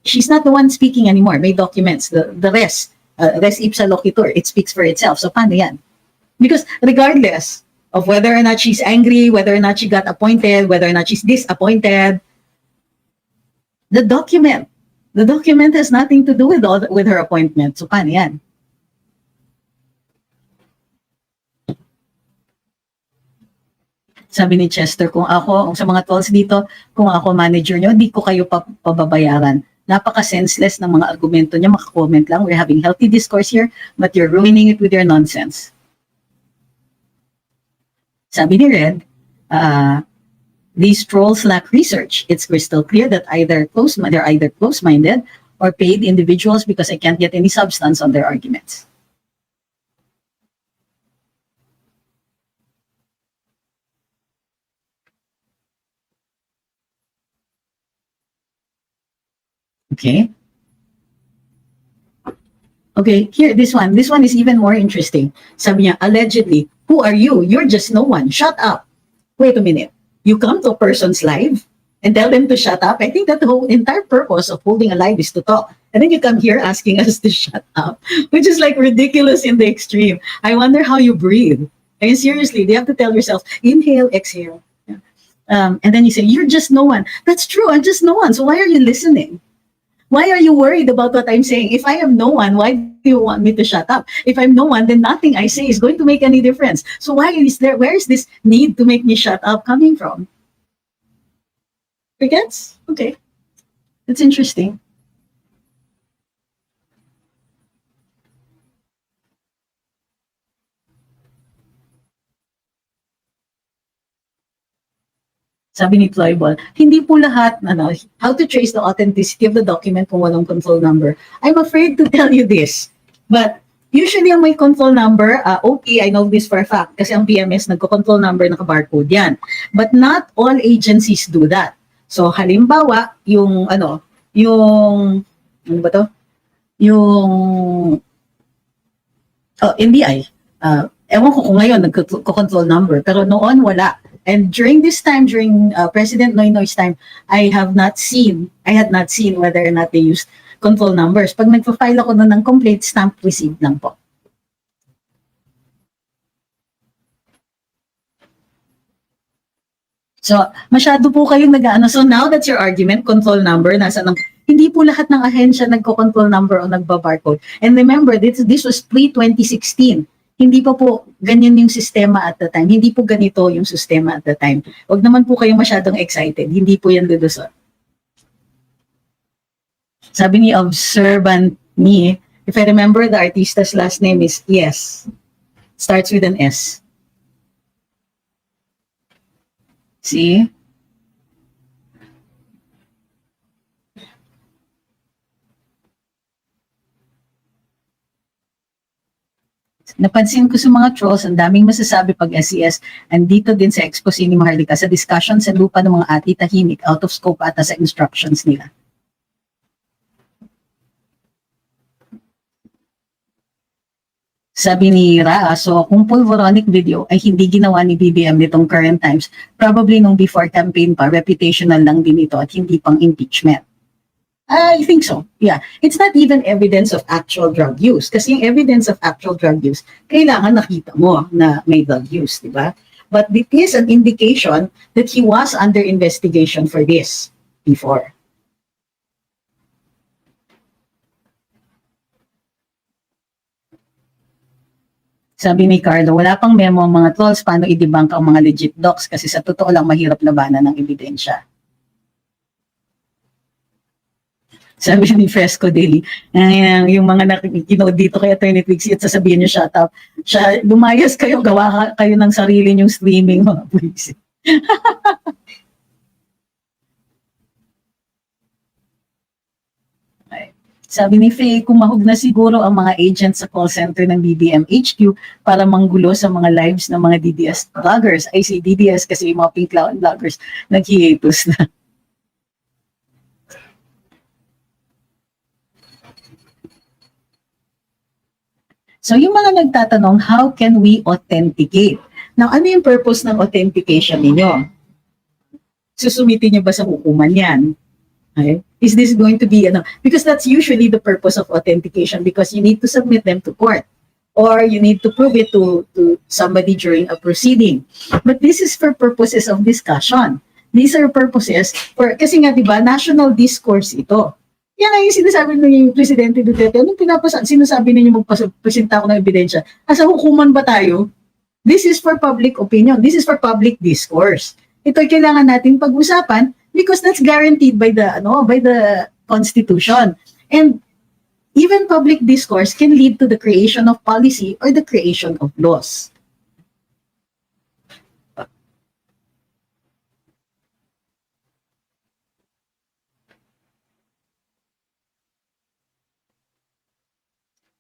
she's not the one speaking anymore. May documents. The res ipsa loquitur. It speaks for itself. So paano yan? Because regardless of whether or not she's angry, whether or not she got appointed, whether or not she's disappointed, the document has nothing to do with her appointment. So paano yan? Sabi ni Chester, sa mga tolls dito, kung ako manager nyo, di ko kayo pababayaran. Napaka-senseless ng mga argumento niya, makakomment lang. We're having healthy discourse here, but you're ruining it with your nonsense. Sabi ni Red, these trolls lack research. It's crystal clear that they're either close-minded or paid individuals because I can't get any substance on their arguments. Okay. Okay, here, this one is even more interesting. Sabi niya, allegedly, who are you? You're just no one. Shut up. Wait a minute. You come to a person's live and tell them to shut up. I think that the whole entire purpose of holding a live is to talk. And then you come here asking us to shut up, which is like ridiculous in the extreme. I wonder how you breathe. I mean, seriously, you have to tell yourself, inhale, exhale. And then you say, you're just no one. That's true, I'm just no one. So why are you listening? Why are you worried about what I'm saying? If I am no one, why do you want me to shut up? If I'm no one, then nothing I say is going to make any difference. So where is this need to make me shut up coming from? Crickets? Okay. That's interesting. Sabi ni Ployball, hindi po lahat, how to trace the authenticity of the document kung walang control number. I'm afraid to tell you this, but usually ang may control number, okay, I know this for a fact, kasi ang PMS nagko-control number, naka-barcode yan. But not all agencies do that. So halimbawa, yung, ano ba to? Yung, NBI, ewan ko kung ngayon nagko-control number, pero noon wala. And during this time, during President Noynoy's time, I had not seen whether or not they used control numbers. Pag nagpa-file ako ng complaint, stamp received lang po. So, masyado po kayong nag-ano. So now that's your argument, control number, hindi po lahat ng ahensya nagko-control number o nagba-barcode. And remember, this was pre-2016. Hindi pa po ganyan yung sistema at the time. Hindi po ganito yung sistema at the time. Huwag naman po kayong masyadong excited. Hindi po yan deduson. Sabi ni Observant Me, if I remember, the artista's last name is Yes. Starts with an S. See? Napansin ko sa mga trolls, ang daming masasabi pag SES, andito din sa expose ni Maharlika sa discussion sa lupa ng mga ati tahimik, out of scope ata sa instructions nila. Sabi ni Ra, so kung pulveronic video ay hindi ginawa ni BBM nitong current times, probably nung before campaign pa, reputational lang din ito at hindi pang impeachment. I think so. Yeah. It's not even evidence of actual drug use. Kasi yung evidence of actual drug use, kailangan nakita mo na may drug use, di ba? But it is an indication that he was under investigation for this before. Sabi ni Carlo, wala pang memo ang mga trolls paano i-debunk ang mga legit docs kasi sa totoo lang mahirap labanan ng ebidensya. Sabi ni Fresco Daily, yung mga nakikinig dito kay Attorney Twixie at sasabihin niyo shut up. Siya, lumayas kayo, gawa kayo ng sarili niyong streaming, mga police. Sabi ni Faye, kumahog na siguro ang mga agents sa call center ng BBM HQ para manggulo sa mga lives ng mga DDS vloggers. I say DDS kasi yung mga pink clown vloggers nag-hiatus na. So yung mga nagtatanong, how can we authenticate? Now, ano yung purpose ng authentication ninyo? Susumitin niyo ba sa hukuman yan? Okay? Is this going to be, because that's usually the purpose of authentication because you need to submit them to court or you need to prove it to somebody during a proceeding. But this is for purposes of discussion. These are purposes for, kasi nga diba, national discourse ito. Yan ang yung sinasabi ng Presidente Duterte. Anong sinasabi ninyo magpresenta ako ng ebidensya? Asa hukuman ba tayo? This is for public opinion. This is for public discourse. Ito'y kailangan natin pag-usapan because that's guaranteed by the Constitution. And even public discourse can lead to the creation of policy or the creation of laws.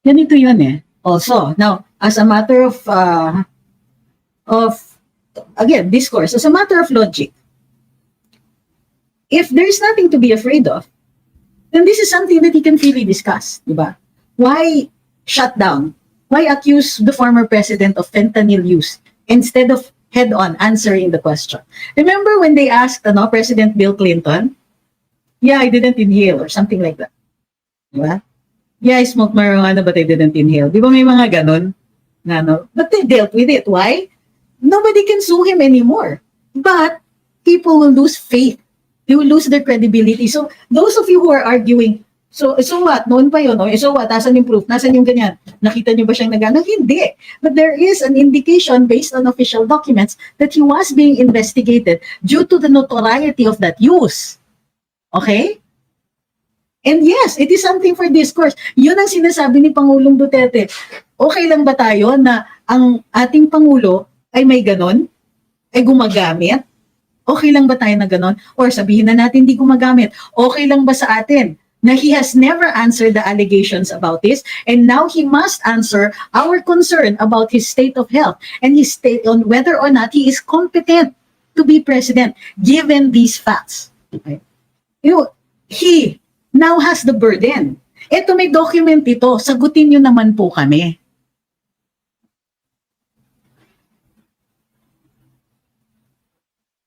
Ganito yun eh. Also, now, as a matter of again, discourse, as a matter of logic, if there's nothing to be afraid of, then this is something that he can freely discuss, di ba? Why shut down? Why accuse the former president of fentanyl use instead of head-on answering the question? Remember when they asked President Bill Clinton? Yeah, I didn't inhale or something like that. Di ba? Yeah, I smoked marijuana but I didn't inhale. Di ba may mga ganun? But they dealt with it. Why? Nobody can sue him anymore. But people will lose faith. They will lose their credibility. So those of you who are arguing, So what? Noon pa yun, no? So what? Nasaan yung proof? Nasaan yung ganyan? Nakita niyo ba siyang nagano? Hindi. But there is an indication based on official documents that he was being investigated due to the notoriety of that use. Okay? And yes, it is something for discourse. Yun ang sinasabi ni Pangulong Duterte. Okay lang ba tayo na ang ating Pangulo ay may ganon? Ay gumagamit? Okay lang ba tayo na ganon? Or sabihin na natin di gumagamit. Okay lang ba sa atin na he has never answered the allegations about this, and now he must answer our concern about his state of health and his state on whether or not he is competent to be president given these facts. Okay? You know, he now has the burden. Ito, may document ito, sagutin nyo naman po kami.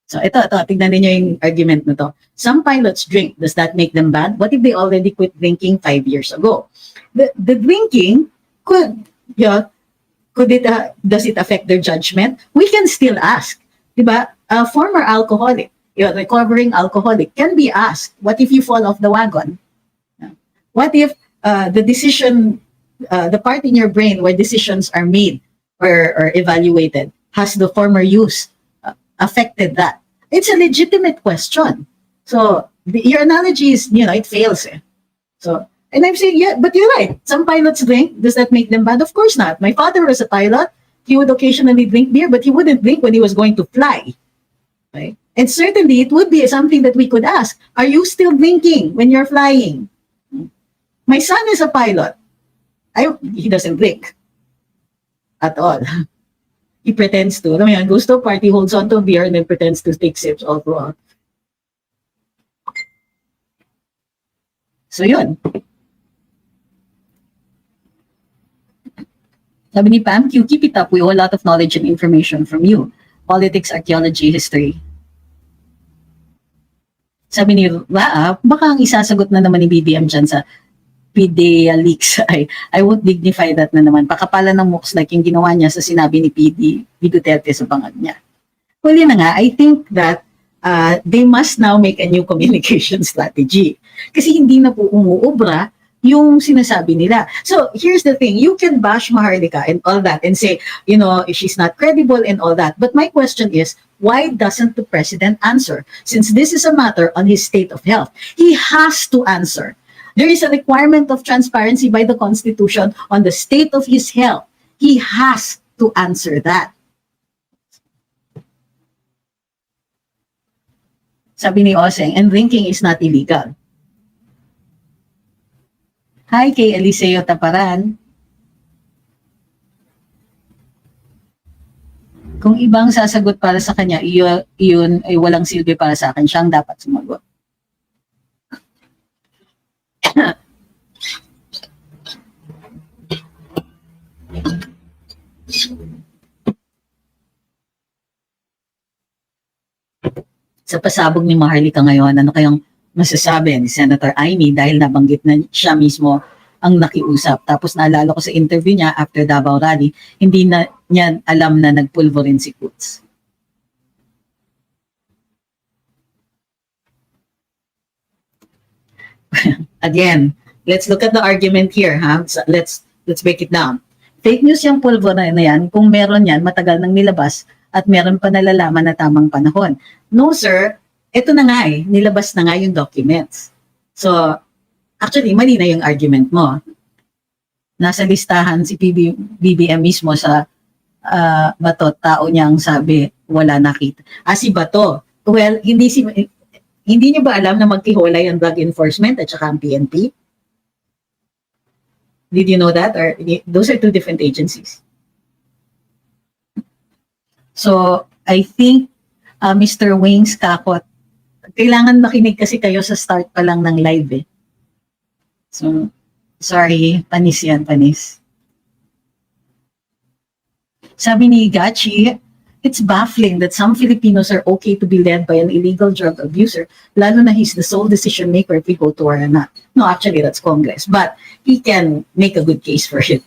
So ito, tignan niyo yung argument na to. Some pilots drink. Does that make them bad? What if they already quit drinking 5 years ago? The drinking could, does it affect their judgment? We can still ask. Diba? A former alcoholic, recovering alcoholic can be asked, what if you fall off the wagon? What if the decision, the part in your brain where decisions are made or evaluated, has the former use affected that? It's a legitimate question. So your analogy is, it fails. So, and I'm saying, yeah, but you're right. Some pilots drink. Does that make them bad? Of course not. My father was a pilot. He would occasionally drink beer, but he wouldn't drink when he was going to fly. Right? And certainly it would be something that we could ask. Are you still drinking when you're flying? My son is a pilot. He doesn't drink at all. He pretends to. Goes to a party, holds on to a beer, and then pretends to take sips all throughout. So yun. Sabi ni Pam, Q, keep it up. We owe a lot of knowledge and information from you. Politics, archaeology, history. Sabi ni Raa, baka ang isasagot na naman ni BBM dyan sa PDEA leaks. I won't dignify that na naman. Pakapalan ng mooks like yung ginawa niya sa sinabi ni Duterte sa bangag niya. Well, yun na nga, I think that they must now make a new communication strategy. Kasi hindi na po umuubra yung sinasabi nila. So, here's the thing. You can bash Maharlika and all that and say, she's not credible and all that. But my question is, why doesn't the president answer? Since this is a matter on his state of health, he has to answer. There is a requirement of transparency by the Constitution on the state of his health. He has to answer that. Sabi ni Oseng, and drinking is not illegal. Hi kay Eliseo Taparan. Kung ibang sasagot para sa kanya, iyon ay walang silbi para sa akin. Siyang dapat sumagot. Sa pasabog ni Maharlika ngayon, ano kayang masasabi ni Senator Amy dahil nabanggit na siya mismo ang nakiusap. Tapos naalala ko sa interview niya after Davao Rally, hindi na niya alam na nagpulverin si Coots. Again, let's look at the argument here. So let's break it down. Fake news yung pulverin na yan, kung meron yan, matagal nang nilabas at meron pa nalalaman na tamang panahon. No sir, ito na nga nilabas na nga yung documents. So, actually, mali na yung argument mo. Nasa listahan si BBM mismo sa Bato, tao niya ang sabi, wala nakita. Si Bato, well, hindi niyo ba alam na magkiholay ang drug enforcement at saka ang PNP? Did you know that? Or those are two different agencies. So, I think Mr. Wings Kakot, kailangan makinig kasi kayo sa start pa lang ng live So, sorry, panis yan, panis. Sabi ni Gachi, it's baffling that some Filipinos are okay to be led by an illegal drug abuser, lalo na he's the sole decision maker if we go to war or not. No, actually, that's Congress. But he can make a good case for it.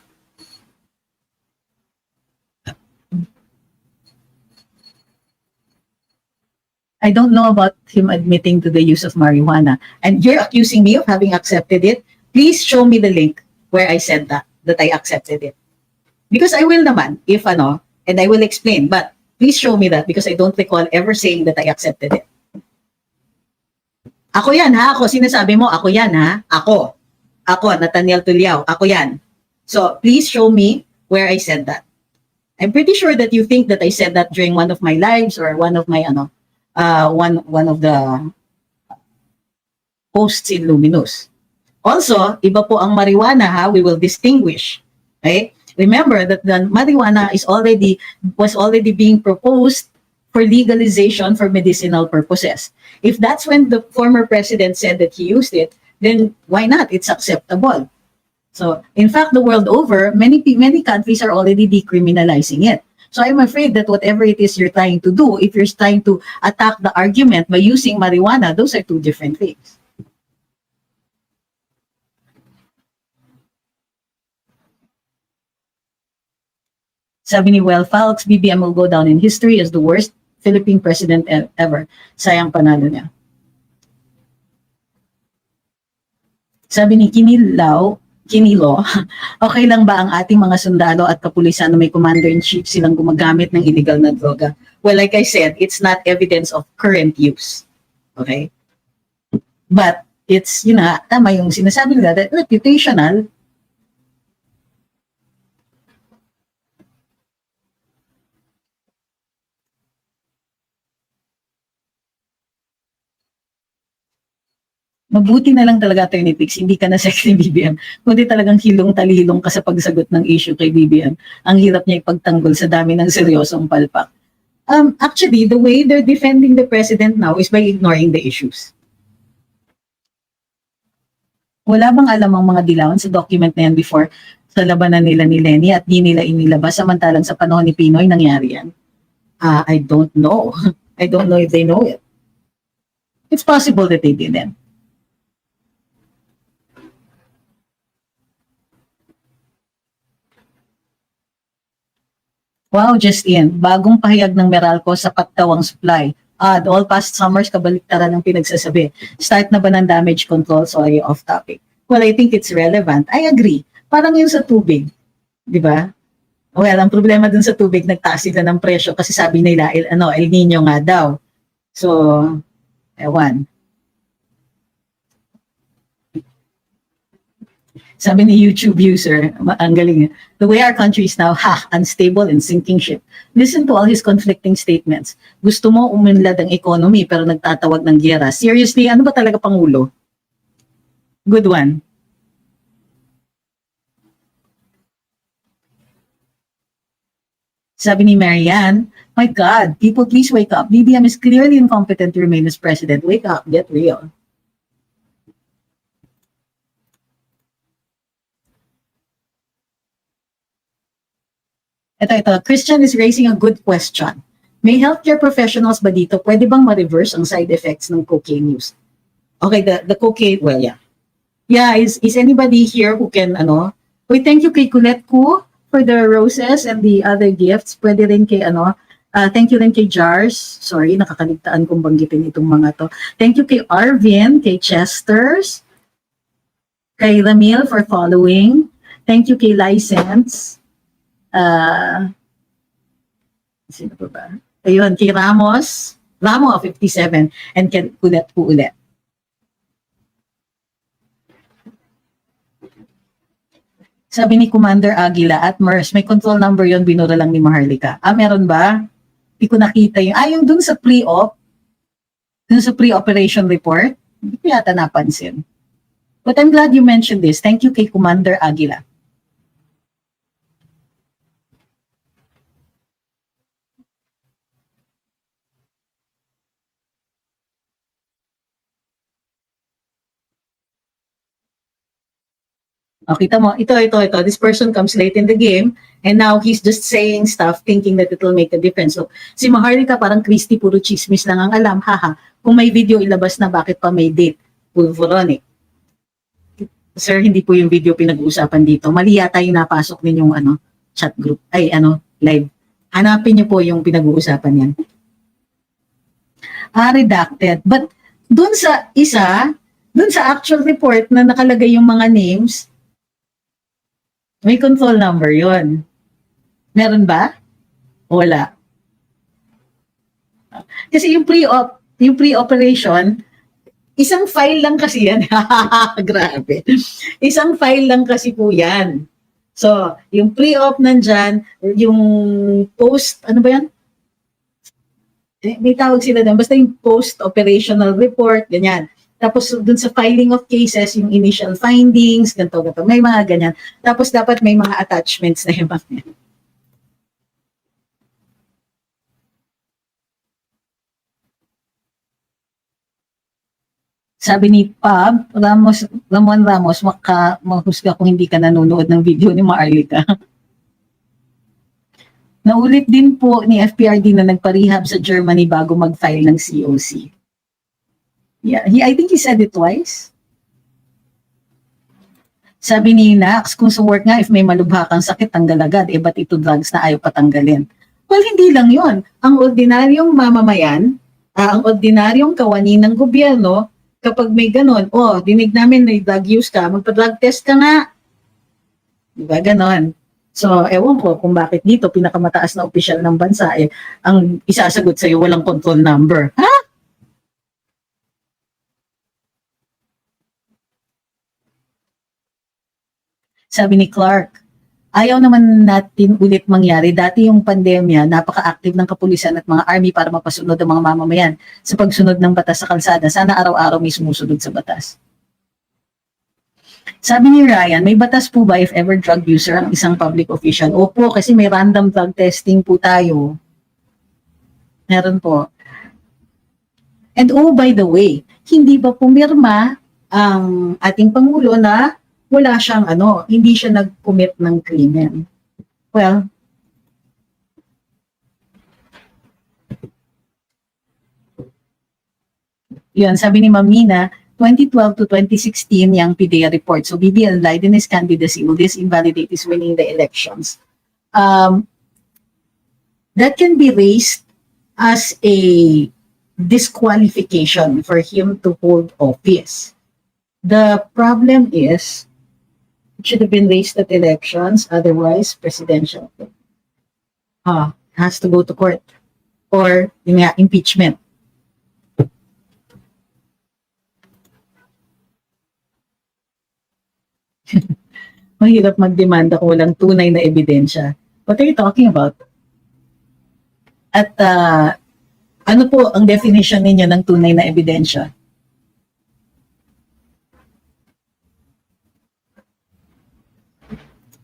I don't know about him admitting to the use of marijuana. And you're accusing me of having accepted it. Please show me the link where I said that I accepted it. Because I will naman, if ano, and I will explain. But please show me that because I don't recall ever saying that I accepted it. Ako yan ha, ako sinasabi mo, ako yan ha, ako, Nathaniel Tuliao, ako yan. So please show me where I said that. I'm pretty sure that you think that I said that during one of my lives or one of my one of the posts in Luminous. Also, iba po ang marijuana ha, we will distinguish. Okay? Remember that the marijuana was already being proposed for legalization for medicinal purposes. If that's when the former president said that he used it, then why not? It's acceptable. So, in fact, the world over, many countries are already decriminalizing it. So I'm afraid that whatever it is you're trying to do, if you're trying to attack the argument by using marijuana, those are two different things. Sabi ni Well Falks, BBM will go down in history as the worst Philippine president ever. Sayang panalo niya. Sabi ni Kinilo, okay lang ba ang ating mga sundalo at kapulisan na may commander-in-chief silang gumagamit ng illegal na droga? Well, like I said, it's not evidence of current use. Okay? But it's, tama yung sinasabi nila, that reputational. Mabuti na lang talaga, Attorney Pix, hindi ka na sexy BBM, kundi talagang hilong-talihilong ka sa pagsagot ng issue kay BBM. Ang hirap niya ipagtanggol sa dami ng seryosong palpak. Actually, the way they're defending the president now is by ignoring the issues. Wala bang alam ang mga dilawan sa document na yan before sa labanan nila ni Lenny at di nila inilabas samantalang sa panahon ni Pinoy nangyari yan? I don't know. I don't know if they know it. It's possible that they didn't. Wow, just in. Bagong pahayag ng Meralco sa pagtawang supply. All past summers, kabaliktaran ng pinagsasabi. Start na ba ng damage control? Sorry, off topic. Well, I think it's relevant. I agree. Parang yun sa tubig. Di ba? Well, ang problema dun sa tubig, nagtaas sila ng presyo kasi sabi nila, El Nino nga daw. So, ewan. Sabi ni YouTube user, ang galing, the way our country is now, unstable and sinking ship. Listen to all his conflicting statements. Gusto mo umunlad ang economy pero nagtatawag ng giyera. Seriously, ano ba talaga Pangulo? Good one. Sabi ni Marianne, my God, people please wake up. BBM is clearly incompetent to remain as president. Wake up, get real. Ito, Christian is raising a good question. May healthcare professionals ba dito, pwede bang ma-reverse ang side effects ng cocaine use? Okay, the cocaine, well, yeah. Yeah, is anybody here who can, Wait, thank you kay Colette Ku for the roses and the other gifts. Pwede rin kay, thank you rin kay Jars. Sorry, nakakaligtaan kong banggitin itong mga to. Thank you kay Arvin, kay Chesters, kay Ramil for following. Thank you kay License. Sino pa ba? Ayun, kay Ramo 57, and kay Kulet po ulit. Sabi ni Commander Aguila at MERS, may control number yon, binura lang ni Maharlika. Meron ba? Hindi ko nakita yung, yung dun sa pre-op, dun sa pre-operation report, hindi ko yata napansin. But I'm glad you mentioned this. Thank you kay Commander Aguila. Kita mo, ito. This person comes late in the game and now he's just saying stuff thinking that it will make a difference. So, si Maharlika parang Christy, puro chismis lang ang alam. Haha, kung may video ilabas na, bakit pa may date? Pulvoronic. Sir, hindi po yung video pinag-uusapan dito. Mali yata yung napasok ninyong chat group. Live. Hanapin niyo po yung pinag-uusapan yan. Redacted. But dun sa actual report na nakalagay yung mga names, may control number yon. Meron ba? Wala. Kasi yung pre-operation, isang file lang kasi yan. Grabe. Isang file lang kasi po yan. So, yung pre-op nandyan, yung post, ano ba yan? May tawag sila doon. Basta yung post-operational report, ganyan. Tapos dun sa filing of cases, yung initial findings, ganito. May mga ganyan. Tapos dapat may mga attachments na yung mga. Sabi ni Ramon Ramos, mahusga kung hindi ka nanonood ng video ni Maharlika. Naulit din po ni FPRD na nagparehab sa Germany bago mag-file ng COC. Yeah, I think he said it twice. Sabi ni Nax, kung sa work nga, if may malubhakang sakit, tanggal agad. Ba't ito drugs na ayaw patanggalin? Well, hindi lang yon. Ang ordinaryong mamamayan, ang ordinaryong kawani ng gobyerno, kapag may ganon, dinig namin na drug use ka, magpa-drug test ka nga. Diba, ganon. So, ewan ko kung bakit dito, pinakamataas na opisyal ng bansa, ang isasagot sa'yo, walang control number. Ha? Sabi ni Clark, ayaw naman natin ulit mangyari. Dati yung pandemya, napaka-active ng kapulisan at mga army para mapasunod ang mga mamamayan sa pagsunod ng batas sa kalsada. Sana araw-araw may sumusunod sa batas. Sabi ni Ryan, may batas po ba if ever drug user ang isang public official? Opo, kasi may random drug testing po tayo. Meron po. And by the way, hindi ba pumirma ang ating Pangulo na wala siyang hindi siya nag-commit ng krimen? Well, yun, sabi ni Mamina, 2012 to 2016 yung PDEA report. So BBL lied in his candidacy. Will this invalidate his winning the elections? That can be raised as a disqualification for him to hold office. The problem is, it should have been raised at elections, otherwise presidential. Has to go to court. Or, impeachment. Mahirap magdemanda kung walang tunay na ebidensya. What are you talking about? At ano po ang definition ninyo ng tunay na ebidensya?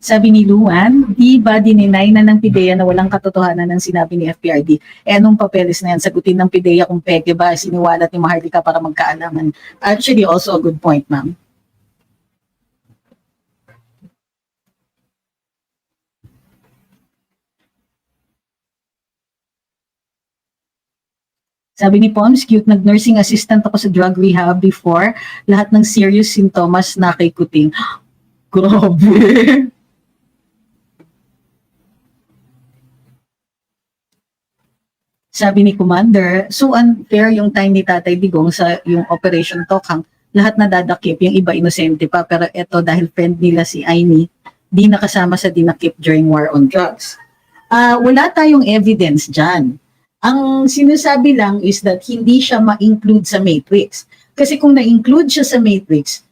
Sabi ni Luan, di ba dininay na ng PIDEA na walang katotohanan ng sinabi ni FPRD? Anong papeles na yan? Sagutin ng PIDEA kung peke ba siniwalat ni Maharlika para magkaalaman. Actually, also a good point, ma'am. Sabi ni Poms, cute, nag-nursing assistant ako sa drug rehab before. Lahat ng serious sintomas na kay kuting. Grabe. Sabi ni Commander, so unfair yung time ni Tatay Digong sa yung Operation Tokhang. Lahat na dadakip, yung iba inosente pa. Pero eto, dahil friend nila si Aimee, di nakasama sa dinakip during war on drugs. Wala tayong evidence dyan. Ang sinasabi lang is that hindi siya ma-include sa matrix. Kasi kung na-include siya sa matrix,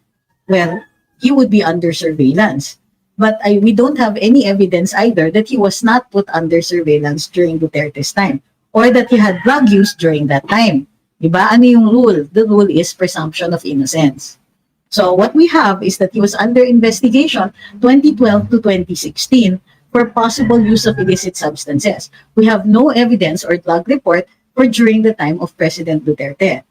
well, he would be under surveillance. But we don't have any evidence either that he was not put under surveillance during Duterte's time or that he had drug use during that time. Diba? Ano yung rule? The rule is presumption of innocence. So what we have is that he was under investigation 2012 to 2016 for possible use of illicit substances. We have no evidence or drug report for during the time of President Duterte.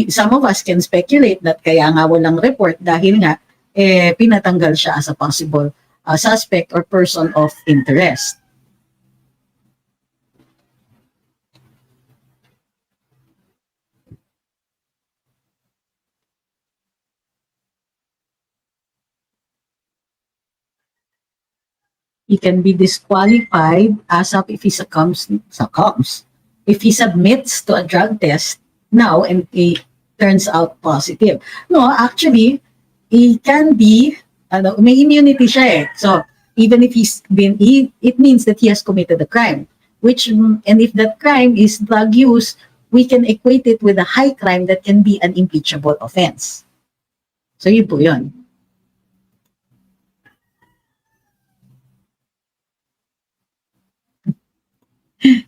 Some of us can speculate that kaya nga walang report dahil nga pinatanggal siya as a possible suspect or person of interest. He can be disqualified ASAP if he if he submits to a drug test now and it turns out positive. No, actually, he can be, may immunity siya eh. So, even if it means that he has committed a crime. And if that crime is drug use, we can equate it with a high crime that can be an impeachable offense. So, yun po yun.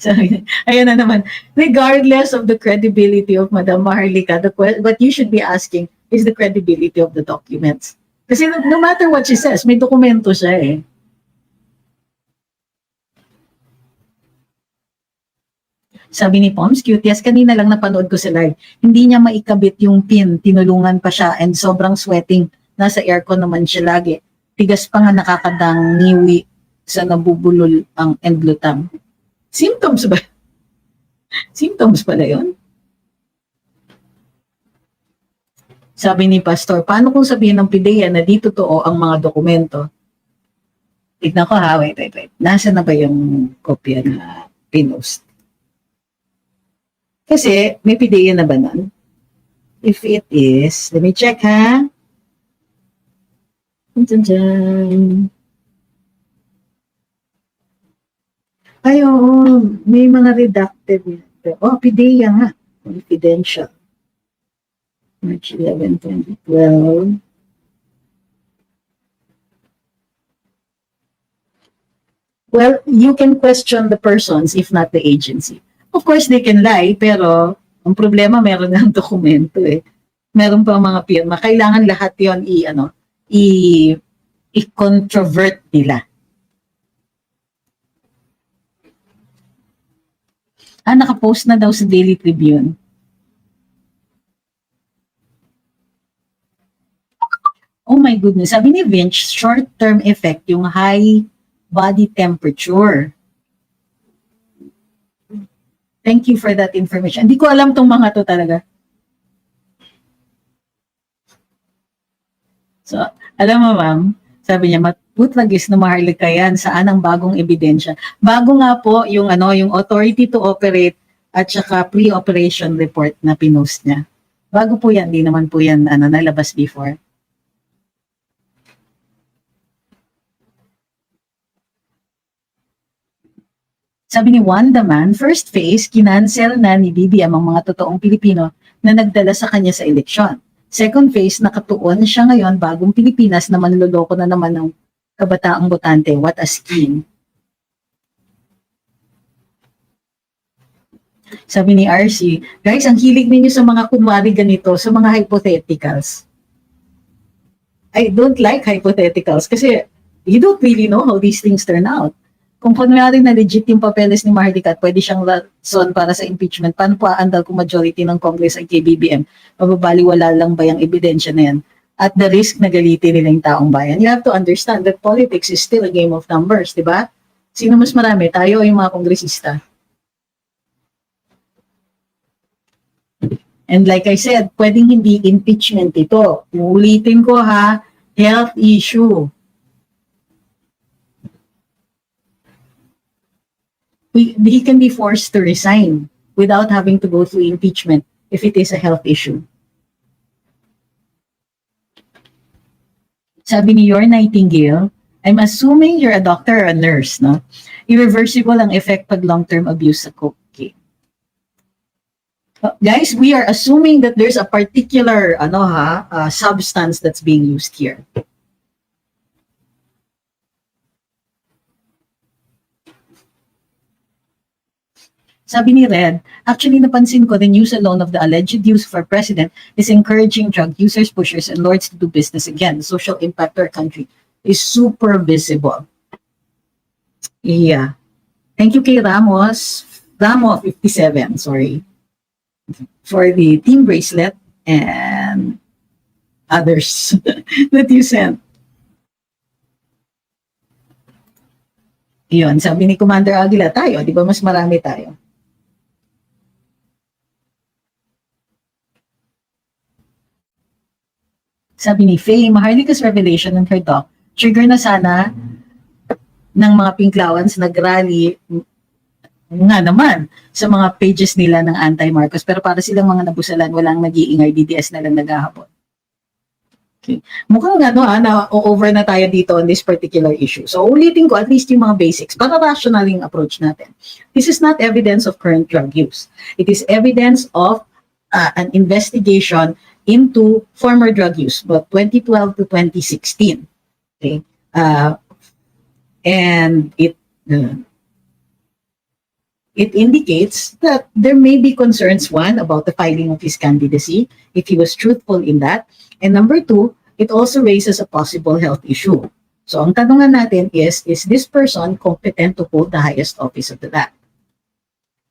So, ayan na naman. Regardless of the credibility of Madam Maharlika, what you should be asking is the credibility of the documents. Kasi no matter what she says, may dokumento siya eh. Sabi ni Poms, QTS, kanina lang napanood ko sa live. Hindi niya maikabit yung pin, tinulungan pa siya and sobrang sweating. Nasa aircon naman siya lagi. Tigas pa nga nakakadang niwi sa nabubulol ang endlutam. Symptoms ba? Symptoms pala yun? Sabi ni Pastor, paano kung sabihin ng PIDEA na di totoo ang mga dokumento? Tignan ko ha, wait. Nasa na ba yung kopya na pinost? Kasi may PIDEA na ba nun? If it is, let me check ha. Dyan. Ay, oo, may mga redacted. Oh, PIDEA nga. Confidential. March 11, 2012. Well, you can question the persons if not the agency. Of course, they can lie, pero ang problema, meron ng dokumento eh. Meron pa mga pirma. Kailangan lahat yon i-controvert nila. Nakapost na daw sa Daily Tribune. Oh my goodness. Sabi ni Vince, short-term effect yung high body temperature. Thank you for that information. Hindi ko alam tong mga to talaga. So, alam mo ma'am, sabi niya, putragis na Maharlika yan, saan ang bagong ebidensya? Bago nga po yung yung authority to operate at saka pre-operation report na pinost niya. Bago po yan, di naman po yan nalabas before. Sabi ni Wanda Man, first phase, kinancel na ni BBM ang mga totoong Pilipino na nagdala sa kanya sa eleksyon. Second phase, nakatuon siya ngayon bagong Pilipinas na manloloko na naman ng kabataang botante. What a scheme. Sabi ni RC, guys, ang hilig ninyo sa mga kunwari ganito, sa mga hypotheticals. I don't like hypotheticals kasi you don't really know how these things turn out. Kung kunwari na legit yung papeles ni Maharlika at pwede siyang rason para sa impeachment, paano po aandal kung majority ng Congress ay kay BBM? Mababaliwala lang ba yung ebidensya na yan? At the risk na galitin nila yung taong bayan. You have to understand that politics is still a game of numbers, di ba? Sino mas marami? Tayo o yung mga kongresista? And like I said, pwedeng hindi impeachment ito. Uulitin ko ha, health issue. He can be forced to resign without having to go through impeachment if it is a health issue. Sabi ni Your Nightingale, I'm assuming you're a doctor or a nurse, no? Irreversible ang effect pag long-term abuse sa cocaine. Guys, we are assuming that there's a particular substance that's being used here. Sabi ni Red, actually napansin ko the news alone of the alleged use for president is encouraging drug users, pushers, and lords to do business again. The social impact to our country is super visible. Yeah. Thank you kay Ramo 57, sorry, for the team bracelet and others that you sent. Yun, sabi ni Commander Aguila, tayo, di ba mas marami tayo? Sabi ni Faye, Maharlika's revelation and her doc, trigger na sana ng mga pinklawans nag-rally nga naman sa mga pages nila ng anti-Marcos, pero para silang mga nabusalan, walang nag-iingay, DDS na lang naghahabol. Okay. Mukhang na-over na tayo dito on this particular issue. So ulitin ko at least yung mga basics para rational yung approach natin. This is not evidence of current drug use. It is evidence of an investigation into former drug use, but 2012 to 2016. Okay. And it indicates that there may be concerns, one, about the filing of his candidacy, if he was truthful in that. And number two, it also raises a possible health issue. So ang tanungan natin is this person competent to hold the highest office of the land?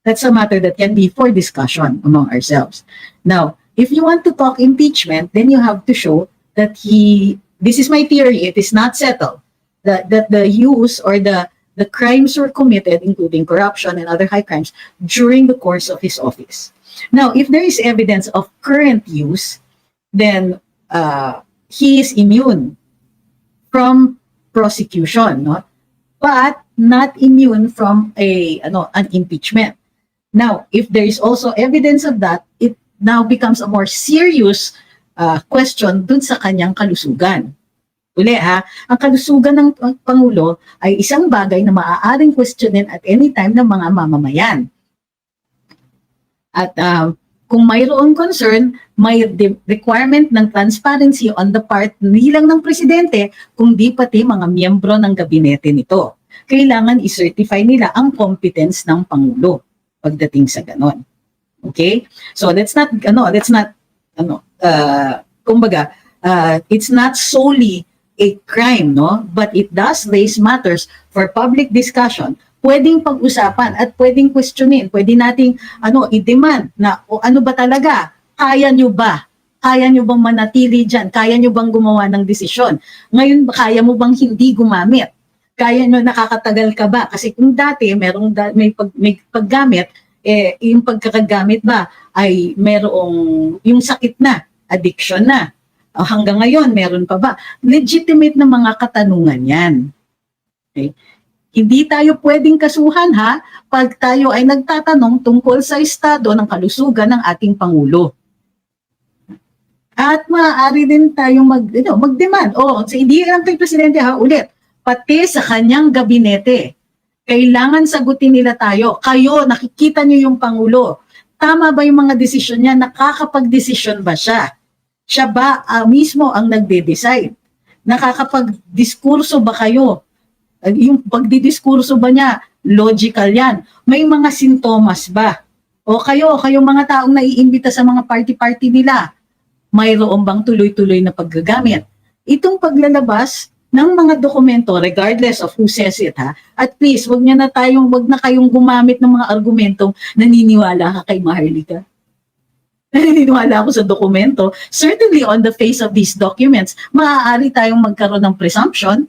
That's a matter that can be for discussion among ourselves. Now, if you want to talk impeachment, then you have to show that this is my theory, it is not settled, that the use or the crimes were committed, including corruption and other high crimes, during the course of his office. Now, if there is evidence of current use, then he is immune from prosecution, no? But not immune from an impeachment. Now, if there is also evidence of that, it now becomes a more serious question dun sa kanyang kalusugan. Uli ang kalusugan ng Pangulo ay isang bagay na maaaring questionin at any time ng mga mamamayan. At kung mayroong concern, may requirement ng transparency on the part hindi lang ng presidente, kundi pati mga miyembro ng gabinete nito. Kailangan i-certify nila ang competence ng Pangulo pagdating sa ganon. Okay? So it's not solely a crime, no? But it does raise matters for public discussion. Pwedeng pag-usapan at pwedeng questionin, pwede nating i-demand na ano ba talaga, kaya nyo ba? Kaya nyo bang manatili dyan? Kaya nyo bang gumawa ng desisyon? Ngayon, kaya mo bang hindi gumamit? Kaya nyo, nakakatagal ka ba? Kasi kung dati may paggamit, yung pagkakagamit ba ay merong yung sakit na, addiction na. Hanggang ngayon, meron pa ba? Legitimate na mga katanungan yan. Okay? Hindi tayo pwedeng kasuhan pag tayo ay nagtatanong tungkol sa estado ng kalusugan ng ating Pangulo. At maaari din tayong mag-demand. Hindi lang kay Presidente ulit, pati sa kanyang gabinete. Kailangan sagutin nila tayo. Kayo, nakikita niyo yung Pangulo. Tama ba yung mga desisyon niya? Nakakapag-desisyon ba siya? Siya ba mismo ang nagde-decide? Nakakapag-diskurso ba kayo? Yung pagdidiskurso ba niya, logical yan? May mga sintomas ba? O kayo mga taong naiimbita sa mga party-party nila, mayroon bang tuloy-tuloy na paggagamit? Itong paglalabas ng mga dokumento, regardless of who says it, at please, wag na kayong gumamit ng mga argumentong naniniwala ka kay Maharlika. Naniniwala ako sa dokumento. Certainly on the face of these documents, maaari tayong magkaroon ng presumption.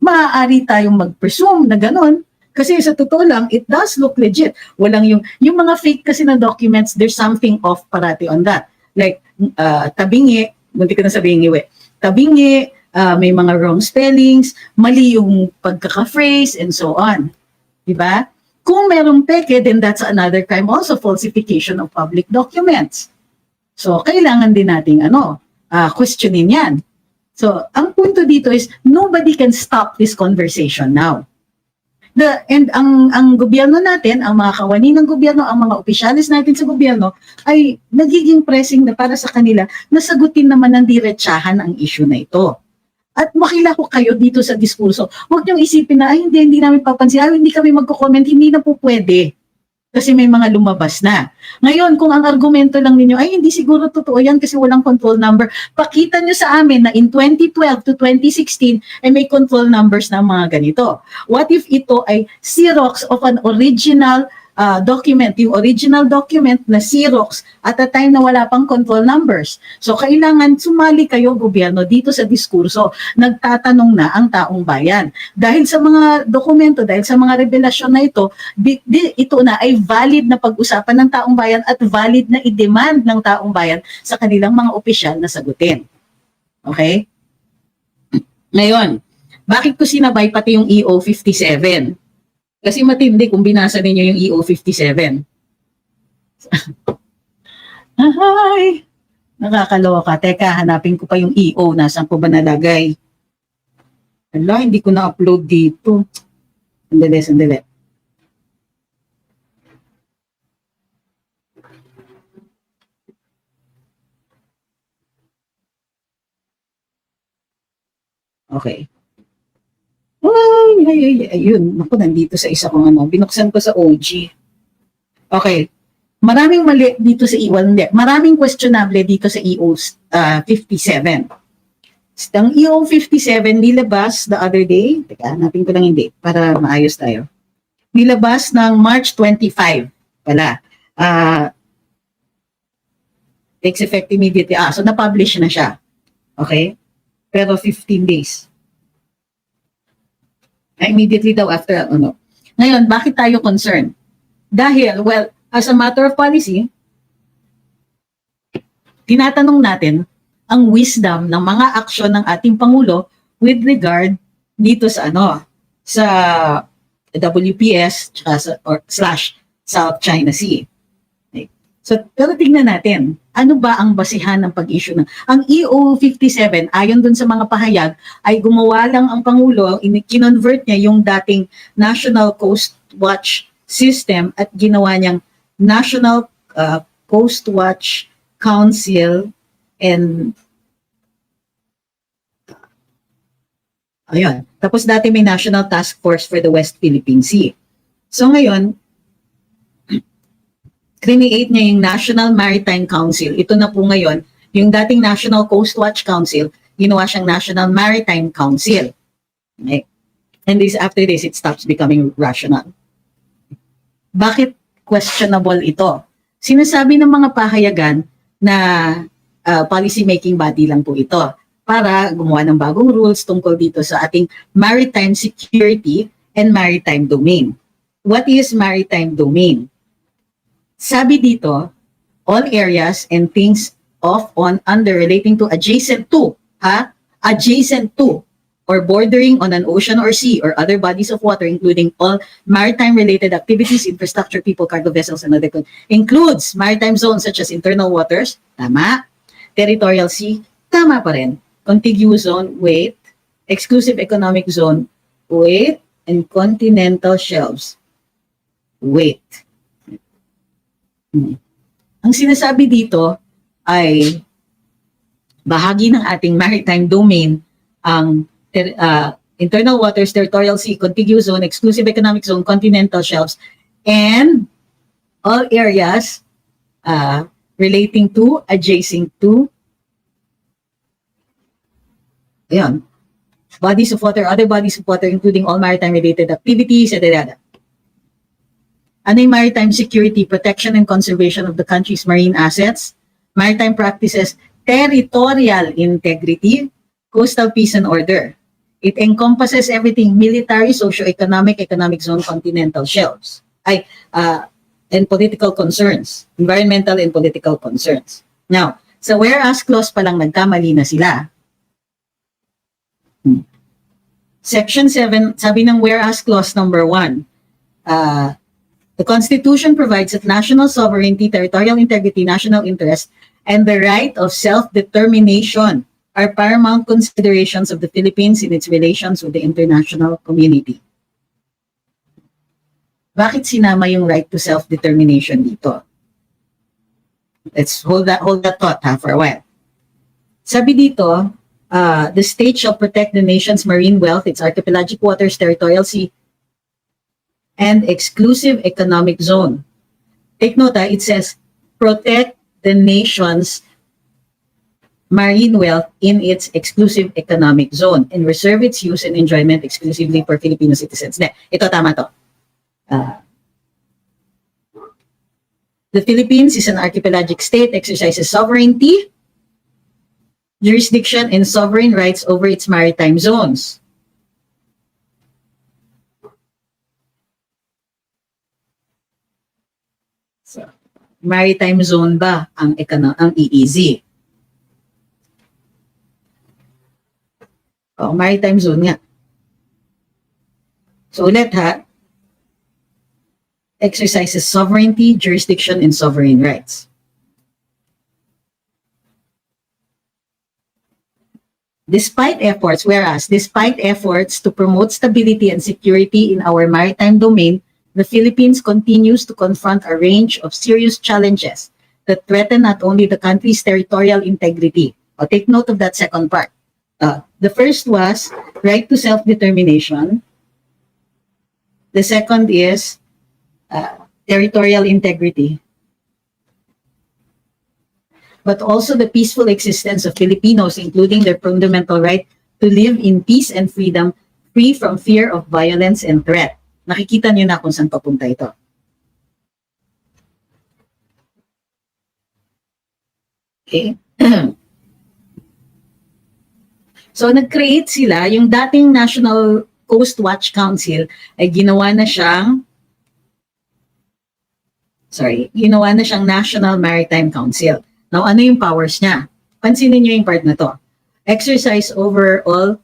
Maaari tayong mag-presume na gano'n. Kasi sa totoo lang, it does look legit. Walang yung mga fake kasi na documents, there's something off parati on that. Like, tabingi, munti ko na sabihin tabingi, may mga wrong spellings, mali yung pagkaka-phrase, and so on. Diba? Kung merong peke, then that's another crime, also falsification of public documents. So, kailangan din nating questionin yan. So, ang punto dito is, nobody can stop this conversation now. Ang gobyerno natin, ang mga kawani ng gobyerno, ang mga opisyalis natin sa gobyerno, ay nagiging pressing na para sa kanila na sagutin naman ng diretsahan ang issue na ito. At makilako kayo dito sa diskurso. Huwag niyong isipin na, hindi namin papansin, hindi kami magko-comment, hindi na po pwede. Kasi may mga lumabas na. Ngayon, kung ang argumento lang ninyo, hindi siguro totoo yan kasi walang control number, pakita nyo sa amin na in 2012 to 2016, ay may control numbers na mga ganito. What if ito ay Xerox of an original document, yung original document na Xerox at a time na wala pang control numbers. So, kailangan sumali kayo, gobyerno, dito sa diskurso. Nagtatanong na ang taong bayan. Dahil sa mga dokumento, dahil sa mga revelasyon na ito, ito na ay valid na pag-usapan ng taong bayan at valid na i-demand ng taong bayan sa kanilang mga opisyal na sagutin. Okay? Ngayon, bakit ko sinabay pati yung EO 57? Kasi matindi kung binasa ninyo yung EO 57. Ay, nakakaloka. Teka, hanapin ko pa yung EO. Nasaan ko ba nalagay? Hala, hindi ko na-upload dito. Sandali, sandali. Okay. Ayun. Naku, nandito sa isa kong ano. Binuksan ko sa OG. Okay. Maraming mali dito sa EO. Hindi. Maraming questionable dito sa EO 57. Ang EO 57 nilabas the other day. Teka, hanapin ko lang hindi para maayos tayo. Nilabas ng March 25 pala. Takes effect immediately. So na-publish na siya. Okay? Pero 15 days. Immediately daw after, ano. Ngayon, bakit tayo concerned? Dahil, well, as a matter of policy, tinatanong natin ang wisdom ng mga aksyon ng ating Pangulo with regard dito sa ano, sa WPS or / South China Sea. Okay. So, pero tingnan natin, ano ba ang basihan ng pag-issue ng... Ang EO 57, ayon dun sa mga pahayag, ay gumawa lang ang Pangulo, kinonvert niya yung dating National Coast Watch System at ginawa niyang National Coast Watch Council and ayun. Tapos dati may National Task Force for the West Philippine Sea. So ngayon, create niya yung National Maritime Council. Ito na po ngayon, yung dating National Coast Watch Council, ginawa siyang National Maritime Council. Okay. And after this, it stops becoming rational. Bakit questionable ito? Sinasabi ng mga pahayagan na policy making body lang po ito para gumawa ng bagong rules tungkol dito sa ating maritime security and maritime domain. What is maritime domain? Sabi dito, all areas and things of, on, under, relating to, adjacent to, adjacent to, or bordering on an ocean or sea or other bodies of water, including all maritime-related activities, infrastructure, people, cargo vessels, and other includes maritime zones such as internal waters, tama, territorial sea, tama pa rin, contiguous zone, wait, exclusive economic zone, wait, and continental shelves, wait. Ang sinasabi dito ay bahagi ng ating maritime domain ang internal waters, territorial sea, contiguous zone, exclusive economic zone, continental shelves, and all areas relating to, adjacent to, ayan, bodies of water, other bodies of water, including all maritime-related activities, etc. Ano yung maritime security, protection and conservation of the country's marine assets, maritime practices, territorial integrity, coastal peace and order. It encompasses everything, military, socio-economic, economic zone, continental shelves, and political concerns, environmental and political concerns. Now, sa whereas clause pa lang nagkamali na sila. Section 7, sabi ng whereas clause number 1, the Constitution provides that national sovereignty, territorial integrity, national interest, and the right of self-determination are paramount considerations of the Philippines in its relations with the international community. Bakit sinama yung right to self-determination dito? Let's hold that thought for a while. Sabi dito, the state shall protect the nation's marine wealth, its archipelagic waters, territorial sea, and exclusive economic zone. Take note, it says, protect the nation's marine wealth in its exclusive economic zone and reserve its use and enjoyment exclusively for Filipino citizens. Ito, tama to. The Philippines is an archipelagic state, exercises sovereignty, jurisdiction, and sovereign rights over its maritime zones. So, maritime zone ba ang EEZ? Maritime zone nga. So ulit exercises sovereignty, jurisdiction, and sovereign rights. Despite efforts to promote stability and security in our maritime domain, the Philippines continues to confront a range of serious challenges that threaten not only the country's territorial integrity. I'll take note of that second part. The first was right to self-determination. The second is territorial integrity, but also the peaceful existence of Filipinos, including their fundamental right to live in peace and freedom, free from fear of violence and threat. Nakikita niyo na kung saan papunta ito. Okay. So, nag-create sila, yung dating National Coast Watch Council ay ginawa na siyang National Maritime Council. Now, ano yung powers niya? Pansinin niyo yung part na to. Exercise overall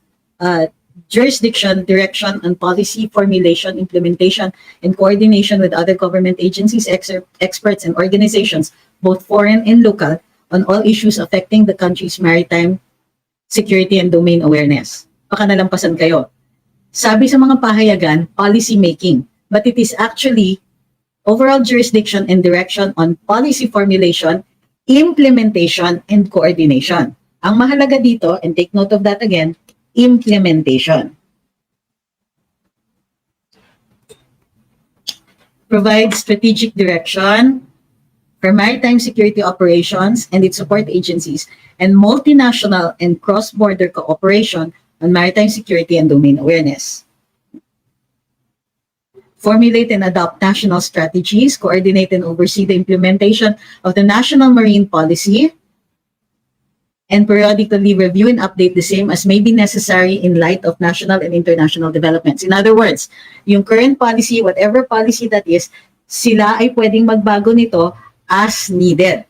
jurisdiction, direction, and policy formulation, implementation, and coordination with other government agencies, experts, and organizations, both foreign and local, on all issues affecting the country's maritime security and domain awareness. Baka nalampasan kayo. Sabi sa mga pahayagan, policy making. But it is actually overall jurisdiction and direction on policy formulation, implementation, and coordination. Ang mahalaga dito, and take note of that again, implementation. Provide strategic direction for maritime security operations and its support agencies and multinational and cross-border cooperation on maritime security and domain awareness. Formulate and adopt national strategies, coordinate and oversee the implementation of the national marine policy, and periodically review and update the same as may be necessary in light of national and international developments. In other words, yung current policy, whatever policy that is, sila ay pwedeng magbago nito as needed.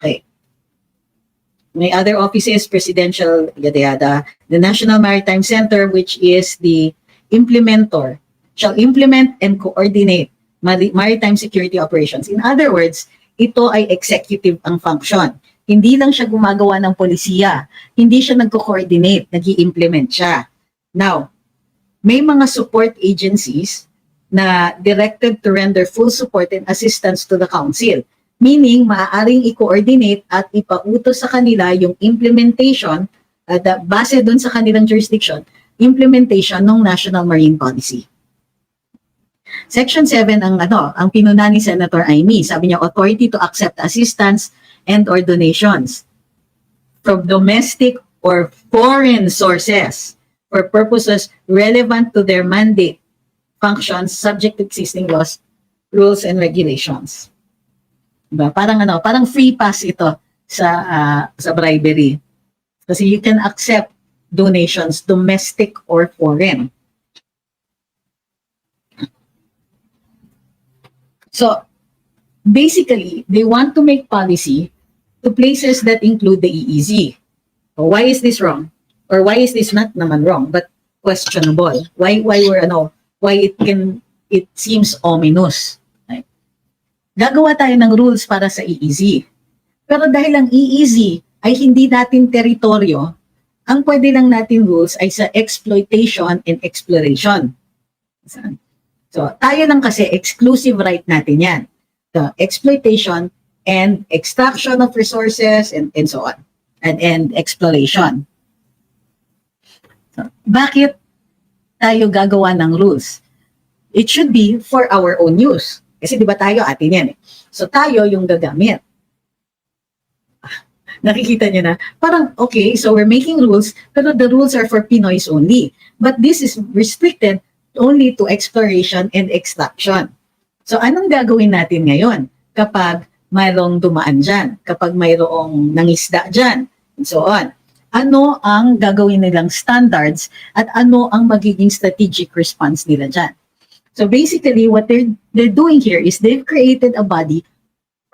Okay. May other offices, presidential, yada yada. The National Maritime Center, which is the implementer, shall implement and coordinate maritime security operations. In other words, ito ay executive ang function. Hindi lang siya gumagawa ng polisiya. Hindi siya nagko-coordinate, nag-i-implement siya. Now, may mga support agencies na directed to render full support and assistance to the council. Meaning, maaaring i-coordinate at ipautos sa kanila yung implementation, base dun sa kanilang jurisdiction, implementation ng National Marine Policy. Section 7 ang pinuna ni Senator Amy. Sabi niya, authority to accept assistance and or donations from domestic or foreign sources for purposes relevant to their mandate, functions, subject to existing laws, rules, and regulations. Diba? Parang free pass ito sa bribery. Kasi you can accept donations, domestic or foreign. So, basically, they want to make policy to places that include the EEZ. So why is this wrong? Or why is this not naman wrong, but questionable? Why it seems ominous? Right? Gagawa tayo ng rules para sa EEZ. Pero dahil ang EEZ ay hindi natin teritoryo, ang pwede lang natin rules ay sa exploitation and exploration. So, tayo lang kasi exclusive right natin yan. The exploitation and extraction of resources and so on. And exploration. So, bakit tayo gagawa ng rules? It should be for our own use. Kasi di ba tayo atin yan eh. So, tayo yung gagamit. Nakikita niyo na? Parang, okay, so we're making rules, pero the rules are for Pinoys only. But this is restricted only to exploration and extraction. So, anong gagawin natin ngayon kapag mayroong dumaan dyan, kapag mayroong nangisda dyan, and so on? Ano ang gagawin nilang standards at ano ang magiging strategic response nila dyan? So, basically, what they're doing here is they've created a body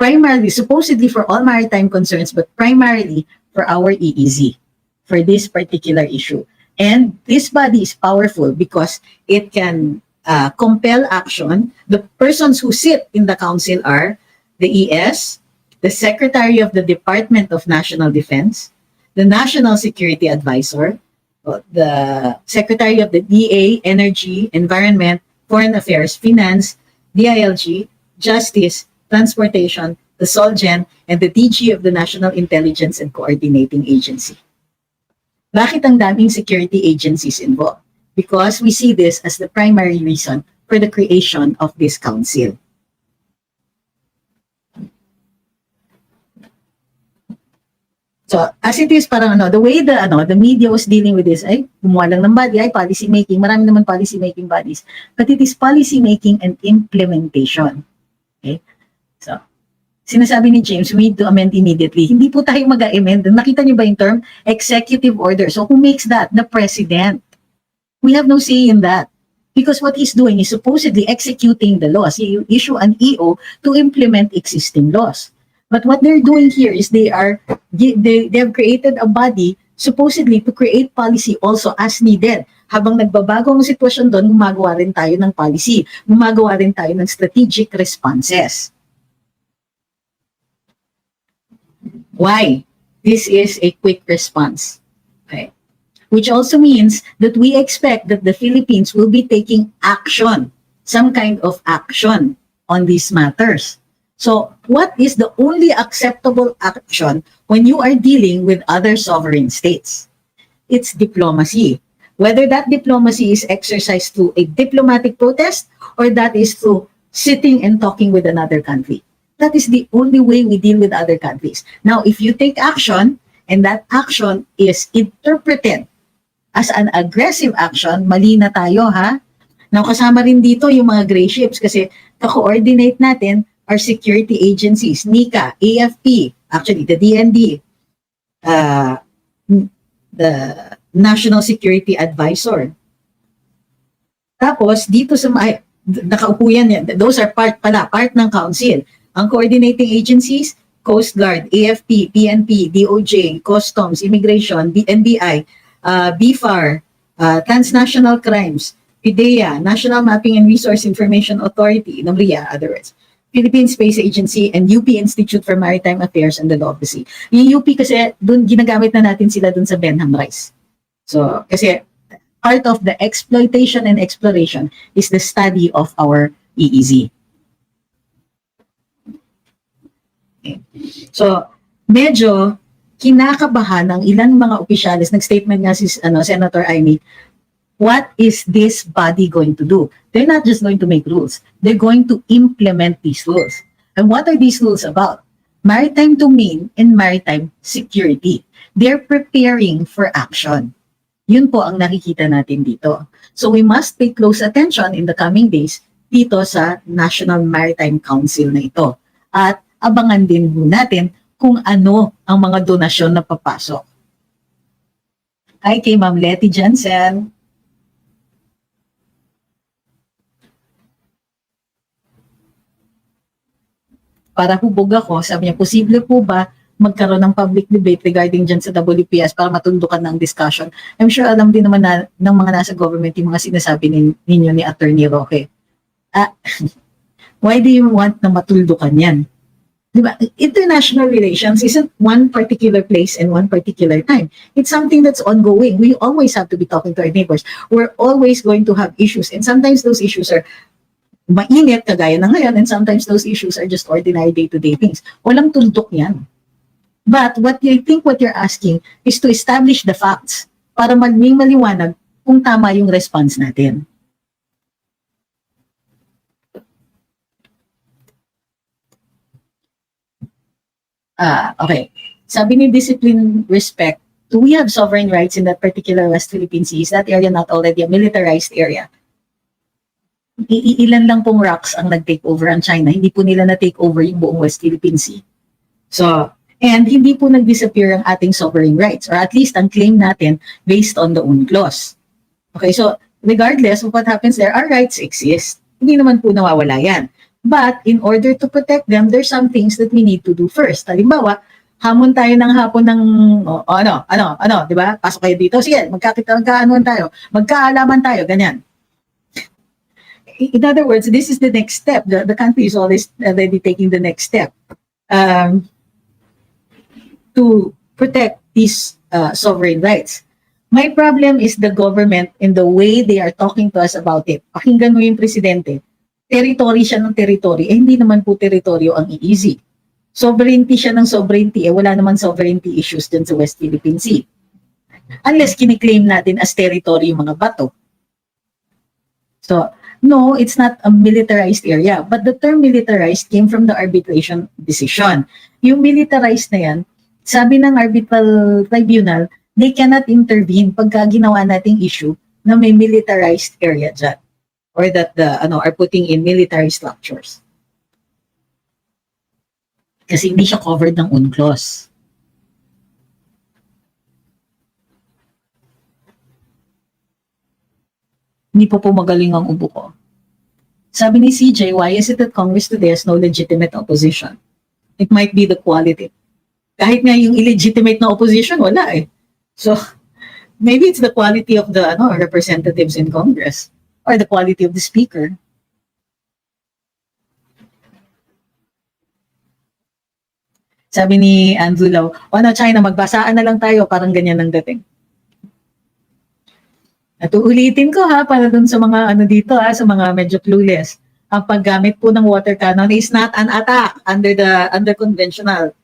primarily, supposedly for all maritime concerns, but primarily for our EEZ, for this particular issue. And this body is powerful because it can compel action. The persons who sit in the council are the ES, the Secretary of the Department of National Defense, the National Security Advisor, the Secretary of the DA, Energy, Environment, Foreign Affairs, Finance, DILG, Justice, Transportation, the SOLGEN, and the DG of the National Intelligence and Coordinating Agency. Bakit ang daming security agencies involved? Because we see this as the primary reason for the creation of this council. So, as it is, parang the way the media was dealing with this, ay, gumawa lang ng body, ay, policy making, marami naman policy making bodies. But it is policy making and implementation. Okay? So, sinasabi ni James, we need to amend immediately. Hindi po tayo mag-amend. Nakita niyo ba yung term? Executive order. So, who makes that? The President. We have no say in that. Because what he's doing is supposedly executing the laws. He issue an EO to implement existing laws. But what they're doing here is they have created a body supposedly to create policy also as needed. Habang nagbabago ang sitwasyon doon, gumagawa rin tayo ng policy. Gumagawa rin tayo ng strategic responses. Why? This is a quick response. Okay? Which also means that we expect that the Philippines will be taking action, some kind of action on these matters. So, what is the only acceptable action when you are dealing with other sovereign states? It's diplomacy. Whether that diplomacy is exercised through a diplomatic protest or that is through sitting and talking with another country. That is the only way we deal with other countries. Now, if you take action and that action is interpreted as an aggressive action, mali na tayo, ha? Now, kasama rin dito yung mga gray ships kasi ka-coordinate natin our security agencies, NICA, AFP, actually the DND, the National Security Advisor. Tapos, dito sa nakaupo yan, those are part ng council. Ang coordinating agencies, Coast Guard, AFP, PNP, DOJ, Customs, Immigration, NBI, BFAR, Transnational Crimes, PIDEA, National Mapping and Resource Information Authority, NAMRIA, other words, Philippine Space Agency, and UP Institute for Maritime Affairs and the Law of the Sea. Yung UP kasi, dun ginagamit na natin sila dun sa Benham Rice. So, kasi part of the exploitation and exploration is the study of our EEZ. Okay. So, medyo kinakabahan ng ilan mga opisyalis, nag-statement nga si Senator Amy, what is this body going to do? They're not just going to make rules. They're going to implement these rules. And what are these rules about? Maritime domain and maritime security. They're preparing for action. Yun po ang nakikita natin dito. So we must pay close attention in the coming days dito sa National Maritime Council na ito. At abangan din po natin kung ano ang mga donasyon na papasok. Hi kay Ma'am Letty Jensen. Para hubog ako, sabi niya, posible po ba magkaroon ng public debate regarding dyan sa WPS para matundukan ng discussion? I'm sure alam din naman ng mga nasa government yung mga sinasabi ninyo ni Attorney Roque. Why do you want na matuldukan yan? Diba? International relations isn't one particular place and one particular time. It's something that's ongoing. We always have to be talking to our neighbors. We're always going to have issues. And sometimes those issues are mainit, kagaya na ngayon, and sometimes those issues are just ordinary day-to-day things. Walang tuldok yan. But what you're asking is to establish the facts para maging maliwanag kung tama yung response natin. Okay. Sabi ni Discipline Respect, do we have sovereign rights in that particular West Philippine Sea? Is that area not already a militarized area? Ilan lang pong rocks ang nag-take over ang China. Hindi po nila na-take over yung buong West Philippine Sea. So, and hindi po nag-disappear ang ating sovereign rights, or at least ang claim natin based on the UNCLOS. Okay, so regardless of what happens there, our rights exist. Hindi naman po nawawala yan. But in order to protect them, there's some things that we need to do first. Halimbawa, hamon tayo ng hapon ng, di ba? Pasok kayo dito, sige, magkaanuan tayo, magkaalaman tayo, ganyan. In other words, this is the next step. The country is already taking the next step to protect these sovereign rights. My problem is the government in the way they are talking to us about it. Pakinggan mo yung presidente. Territory siya ng territory. Hindi naman po teritoryo ang easy. Sovereignty siya ng sovereignty. Wala naman sovereignty issues dyan sa West Philippine Sea. Unless kiniklaim natin as territory yung mga bato. So, no, it's not a militarized area. But the term militarized came from the arbitration decision. Yung militarized na yan, sabi ng arbitral tribunal, they cannot intervene pagka ginawa nating issue na may militarized area dyan. Or that are putting in military structures. Kasi hindi siya covered ng UNCLOS. Hindi po magaling ang ubo ko. Sabi ni CJ, why is it that Congress today has no legitimate opposition? It might be the quality. Kahit nga yung illegitimate na opposition, wala eh. So, maybe it's the quality of the representatives in Congress or the quality of the speaker. Sabi ni Andrew Lau, China, magbasaan na lang tayo, parang ganyan ang dating. At uulitin ko para dun sa mga dito sa mga medyo clueless. Ang paggamit po ng water cannon is not an attack under conventional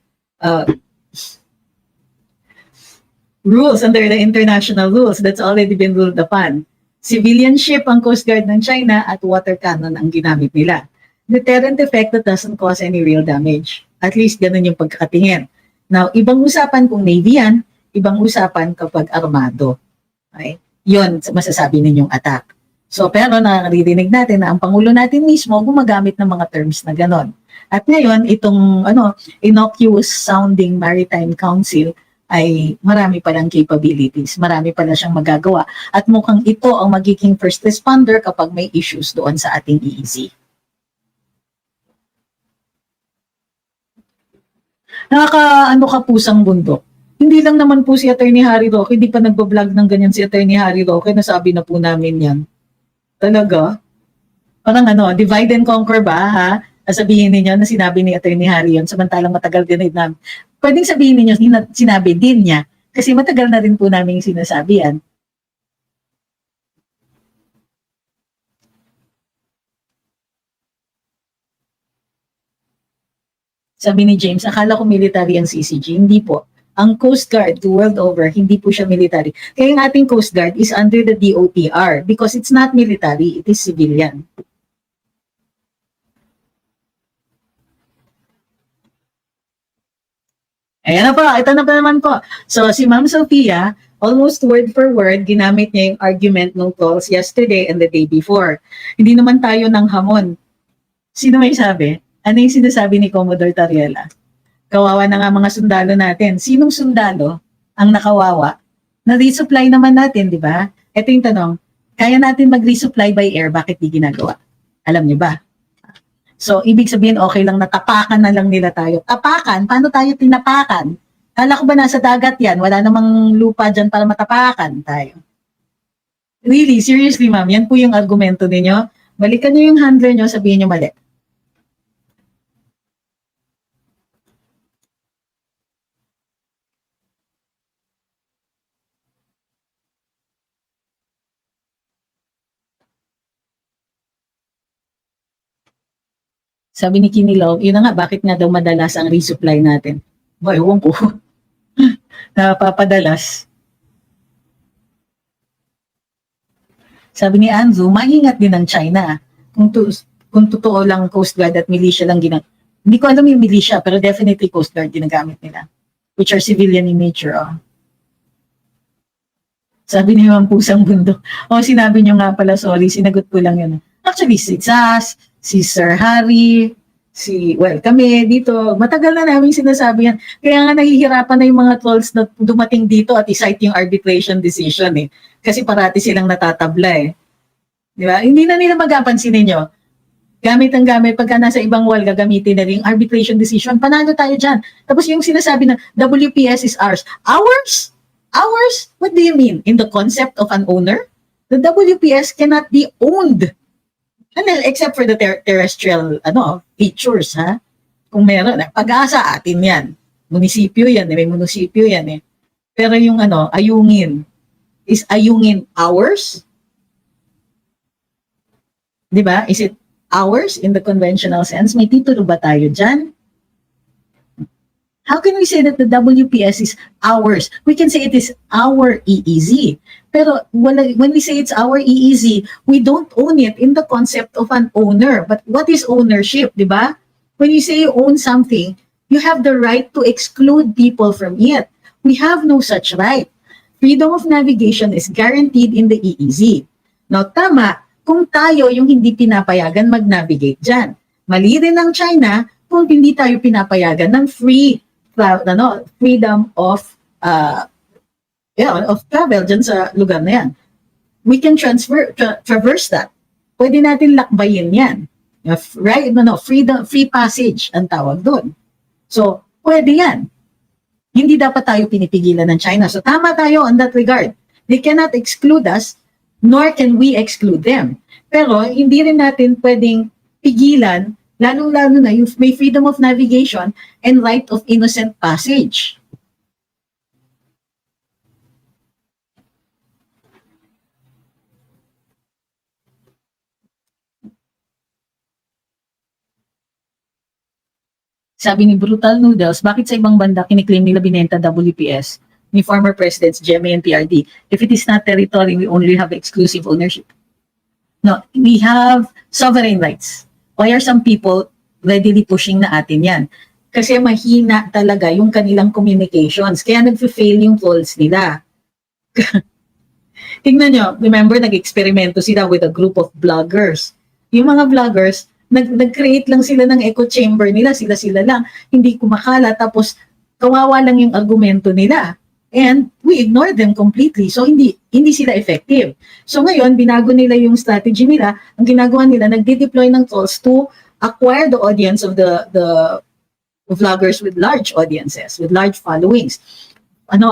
rules, under the international rules that's already been ruled upon. Civilian ship ang Coast Guard ng China at water cannon ang ginamit nila. Deterrent effect that doesn't cause any real damage. At least ganun yung pagkakatingin. Now, ibang usapan kung Navy yan, ibang usapan kapag armado. Okay? Yun, masasabi ninyong attack. So, pero naririnig natin na ang Pangulo natin mismo gumagamit ng mga terms na ganon. At ngayon, itong innocuous sounding Maritime Council ay marami palang capabilities, marami pala siyang magagawa. At mukhang ito ang magiging first responder kapag may issues doon sa ating EEZ. Kapusang bundok. Hindi lang naman po si Attorney Harry Roque, hindi pa nagbablog ng ganyan si Attorney Harry Roque, nasabi na po namin yan. Talaga? Parang divide and conquer ba, ha? Sabihin ninyo na sinabi ni Attorney Harry yun, samantalang matagal din namin. Pwedeng sabihin ninyo, sinabi din niya, kasi matagal na rin po namin sinasabi yan. Sabi ni James, akala ko military ang CCG. Hindi po. Ang Coast Guard, the world over, hindi po siya military. Kaya yung ating Coast Guard is under the DOTR because it's not military, it is civilian. Ayan na po, ito na pa naman po. So si Ma'am Sophia, almost word for word, ginamit niya yung argument ng calls yesterday and the day before. Hindi naman tayo ng hamon. Sino may sabi? Ano yung sinasabi ni Commodore Tariela? Kawawa na nga mga sundalo natin. Sinong sundalo ang nakawawa? Na-resupply naman natin, di ba? Ito yung tanong, kaya natin mag-resupply by air, bakit di ginagawa? Alam niyo ba? So, ibig sabihin, okay lang, natapakan na lang nila tayo. Tapakan? Paano tayo tinapakan? Kala ko ba nasa dagat yan? Wala namang lupa dyan para matapakan tayo. Really, seriously ma'am, yan po yung argumento ninyo. Balikan nyo yung handler nyo, sabihin nyo mali. Sabi ni Kinilaw, yun na nga, bakit nga daw madalas ang resupply natin? Ba, ewan ko. Napapadalas. Sabi ni Anzu, maingat din ng China. Kung totoo lang Coast Guard at militia lang hindi ko alam yung militia, pero definitely Coast Guard ginagamit nila. Which are civilian in nature. Oh. Sabi ni Ma'am Pusang Bundok. Sinabi nyo nga pala, sorry, sinagot ko lang yun. Actually, si Sas, si Sir Harry, kami dito, matagal na namin sinasabi yan. Kaya nga nahihirapan na yung mga trolls na dumating dito at i-cite yung arbitration decision eh. Kasi parati silang natatabla eh. Di ba? Hindi na nila magapansin ninyo. Gamit ang gamit, pagka nasa ibang wall, gagamitin na rin yung arbitration decision. Panalo tayo dyan. Tapos yung sinasabi na WPS is ours. Ours? Ours? What do you mean? In the concept of an owner? The WPS cannot be owned. Except for the terrestrial features, ha? Kung meron. Pag-asa, atin yan. Munisipyo yan. May munisipyo yan eh. Pero yung ayungin. Is ayungin ours? Diba? Is it ours in the conventional sense? May titulo ba tayo dyan? How can we say that the WPS is ours? We can say it is our EEZ. Pero when we say it's our EEZ, we don't own it in the concept of an owner. But what is ownership, di ba? When you say you own something, you have the right to exclude people from it. We have no such right. Freedom of navigation is guaranteed in the EEZ. Now, tama, kung tayo yung hindi pinapayagan mag-navigate dyan. Mali rin ng China kung hindi tayo pinapayagan ng freedom of travel dyan sa lugar na yan. We can traverse that. Pwede natin lakbayin yan. Right? Free passage ang tawag doon. So, pwede yan. Hindi dapat tayo pinipigilan ng China. So, tama tayo on that regard. They cannot exclude us, nor can we exclude them. Pero, hindi rin natin pwedeng pigilan, lalong-lalo na yung may freedom of navigation and right of innocent passage. Sabi ni Brutal Noodles, bakit sa ibang banda kiniklaim nila binenta WPS ni former presidents GMA and PRD? If it is not territory, we only have exclusive ownership. No, we have sovereign rights. Why are some people readily pushing na atin yan? Kasi mahina talaga yung kanilang communications. Kaya nag-fail yung calls nila. Tingnan nyo, remember, nag-eksperimento sila with a group of bloggers. Yung mga vloggers, nag-create lang sila ng echo chamber nila, sila lang, hindi kumakala, tapos kawawa lang yung argumento nila. And we ignore them completely. So, hindi sila effective. So, ngayon, binago nila yung strategy nila. Ang ginagawa nila, nagde-deploy ng tools to acquire the audience of the vloggers with large audiences, with large followings.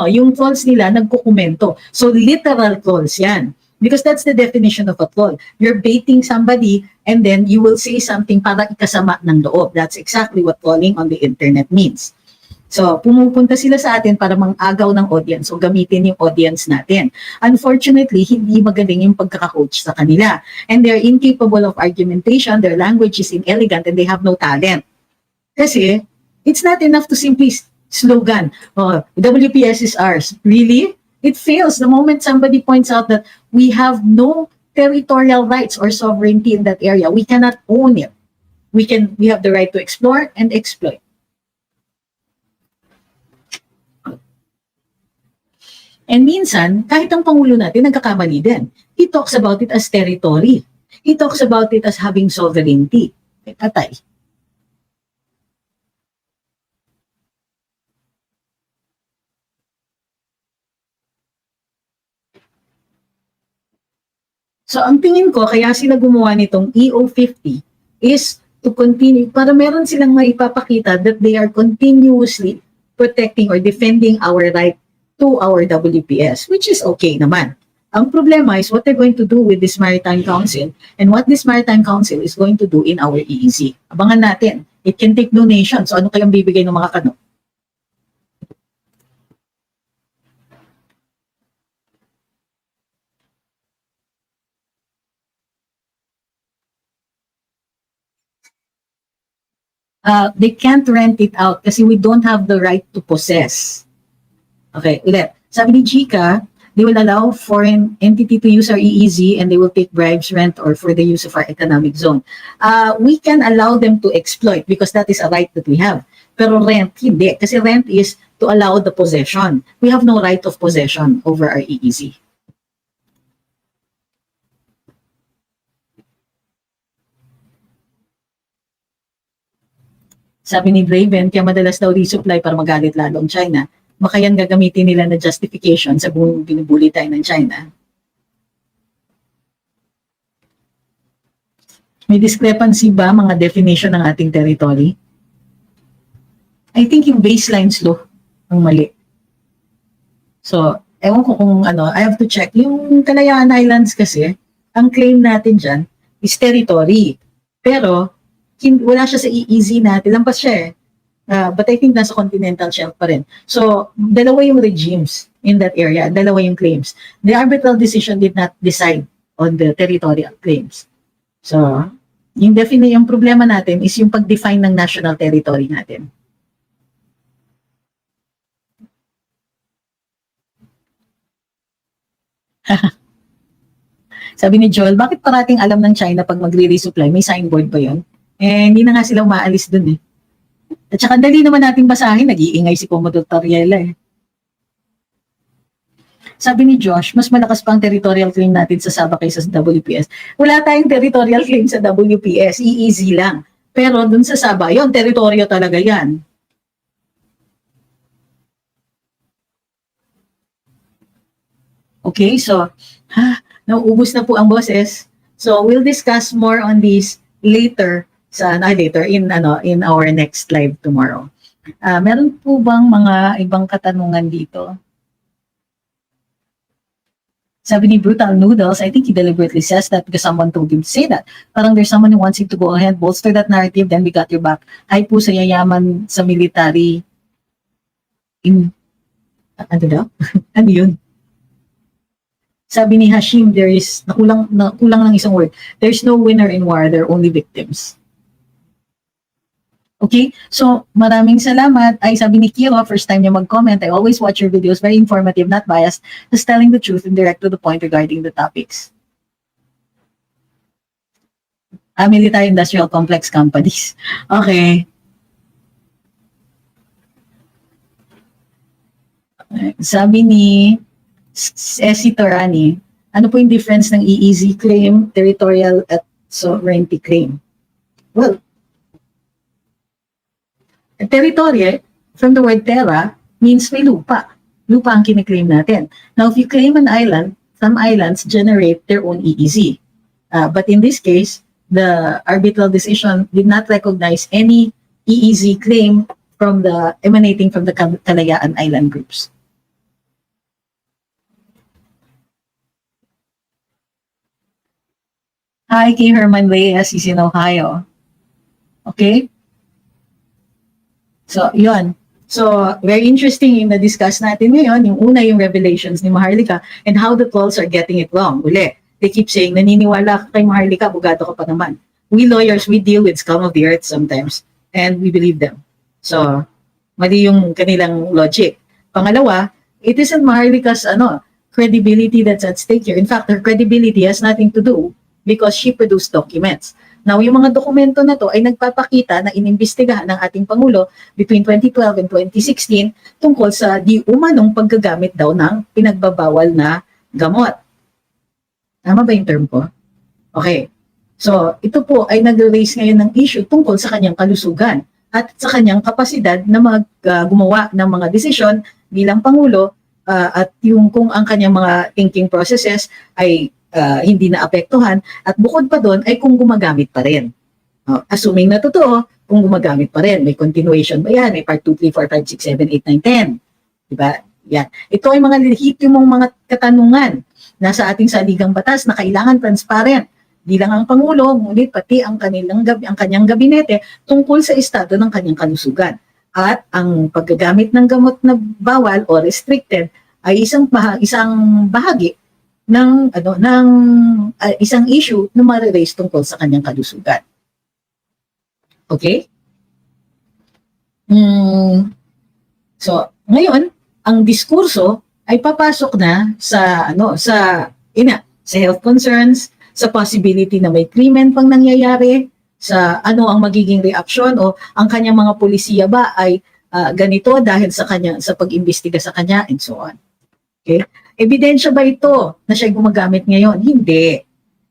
Yung trolls nila, nagkukomento. So, literal trolls yan. Because that's the definition of a troll. You're baiting somebody and then you will say something para ikasama ng loob. That's exactly what trolling on the internet means. So, pumupunta sila sa atin para mang-agaw ng audience o gamitin yung audience natin. Unfortunately, hindi magaling yung pagkaka-coach sa kanila. And they're incapable of argumentation, their language is inelegant, and they have no talent. Kasi, it's not enough to simply slogan, WPS is ours. Really? It fails the moment somebody points out that we have no territorial rights or sovereignty in that area. We cannot own it. We have the right to explore and exploit. And minsan, kahit ang Pangulo natin, nagkakamali din. He talks about it as territory. He talks about it as having sovereignty. Patay. So, ang tingin ko, kaya sila gumawa nitong EO50 is to continue, para meron silang maipapakita that they are continuously protecting or defending our right to our WPS, which is okay naman. Ang problema is what they're going to do with this Maritime Council and what this Maritime Council is going to do in our EEZ. Abangan natin. It can take donations. So ano kayang bibigay ng mga kano? They can't rent it out kasi we don't have the right to possess. Okay, ulit. Sabi ni Chika, they will allow foreign entity to use our EEZ and they will take bribes, rent, or for the use of our economic zone. We can allow them to exploit because that is a right that we have. Pero rent, hindi. Kasi rent is to allow the possession. We have no right of possession over our EEZ. Sabi ni Braven, kaya madalas daw resupply para magalit lalo ang China. Baka yan gagamitin nila na justification sa buong binubuli tayo ng China. May discrepancy ba mga definition ng ating territory? I think yung baselines law ang mali. So, ewan ko kung ano, I have to check. Yung Kalayaan Islands kasi, ang claim natin dyan is territory. Pero, wala siya sa EEZ natin. Lampas siya eh. But I think nasa continental shelf pa rin. So, dalawa yung regimes in that area. Dalawa yung claims. The arbitral decision did not decide on the territorial claims. So, yung problema natin is yung pag-define ng national territory natin. Sabi ni Joel, bakit parating alam ng China pag magre-resupply? May signboard ba yun? Eh, hindi na nga sila umaalis dun eh. At saka dali naman nating basahin, nag-iingay si Commodore Tariela eh. Sabi ni Josh, mas malakas pa ang territorial claim natin sa Sabah kaysa sa WPS. Wala tayong territorial claim sa WPS, easy lang. Pero dun sa Sabah, yun, teritoryo talaga yan. Okay, so, nauubos na po ang boses. So, we'll discuss more on this later in our next live tomorrow. Meron po bang mga ibang katanungan dito? Sabi ni Brutal Noodles, I think he deliberately says that because someone told him to say that. Parang there's someone who wants him to go ahead, bolster that narrative, then we got your back. Ay po sa yayaman sa military. Ano daw? Ano yun? Sabi ni Hashim, nakulang lang isang word. There's no winner in war, there are only victims. Okay, so maraming salamat. Ay, sabi ni Kiro, first time niya mag-comment, I always watch your videos, very informative, not biased, just telling the truth and direct to the point regarding the topics. Military industrial complex companies. Okay. Sabi ni S.C. Torani, ano po yung difference ng EEZ claim, territorial at sovereignty claim? Well, territory, from the word terra, means may lupa. Lupa ang kiniklaim natin. Now, if you claim an island, some islands generate their own EEZ. But in this case, the arbitral decision did not recognize any EEZ claim emanating from the Kalayaan Island groups. Hi kay Herman Reyes, he's in Ohio. Okay? So, yun. So, very interesting yung na-discuss natin ngayon. Yung una, yung revelations ni Maharlika and how the trolls are getting it wrong. Uli, they keep saying, naniniwala ka kay Maharlika, bugado ka pa naman. We lawyers, we deal with scum of the earth sometimes and we believe them. So, mali yung kanilang logic. Pangalawa, it isn't Maharlika's credibility that's at stake here. In fact, her credibility has nothing to do because she produced documents. Now, yung mga dokumento na to ay nagpapakita na inimbestigahan ng ating Pangulo between 2012 and 2016 tungkol sa di umanong paggagamit daw ng pinagbabawal na gamot. Tama ba yung term ko? Okay. So, ito po ay nag-raise ngayon ng issue tungkol sa kanyang kalusugan at sa kanyang kapasidad na gumawa ng mga desisyon bilang Pangulo at yung kung ang kanyang mga thinking processes ay hindi na apektuhan at bukod pa doon ay kung gumagamit pa rin. Assuming na totoo, kung gumagamit pa rin, may continuation ba yan? May part 2, 3, 4, 5, 6, 7, 8, 9, 10. Diba? Yan. Ito ay mga lehitimong mga katanungan na sa ating saligang batas na kailangan transparent. Di lang ang Pangulo, ngunit pati ang kanyang gabinete tungkol sa estado ng kanyang kalusugan. At ang paggagamit ng gamot na bawal o restricted ay isang bahagi ng isang issue na ma-raise tungkol sa kanyang kalusugan. Okay? So, ngayon, ang diskurso ay papasok na sa health concerns, sa possibility na may krimen pang nangyayari, sa ano ang magiging reaksyon o ang kanyang mga polisiya ba ay ganito dahil sa pag-imbestiga sa kanya and so on. Okay? Ebidensya ba ito na siya gumagamit ngayon? Hindi.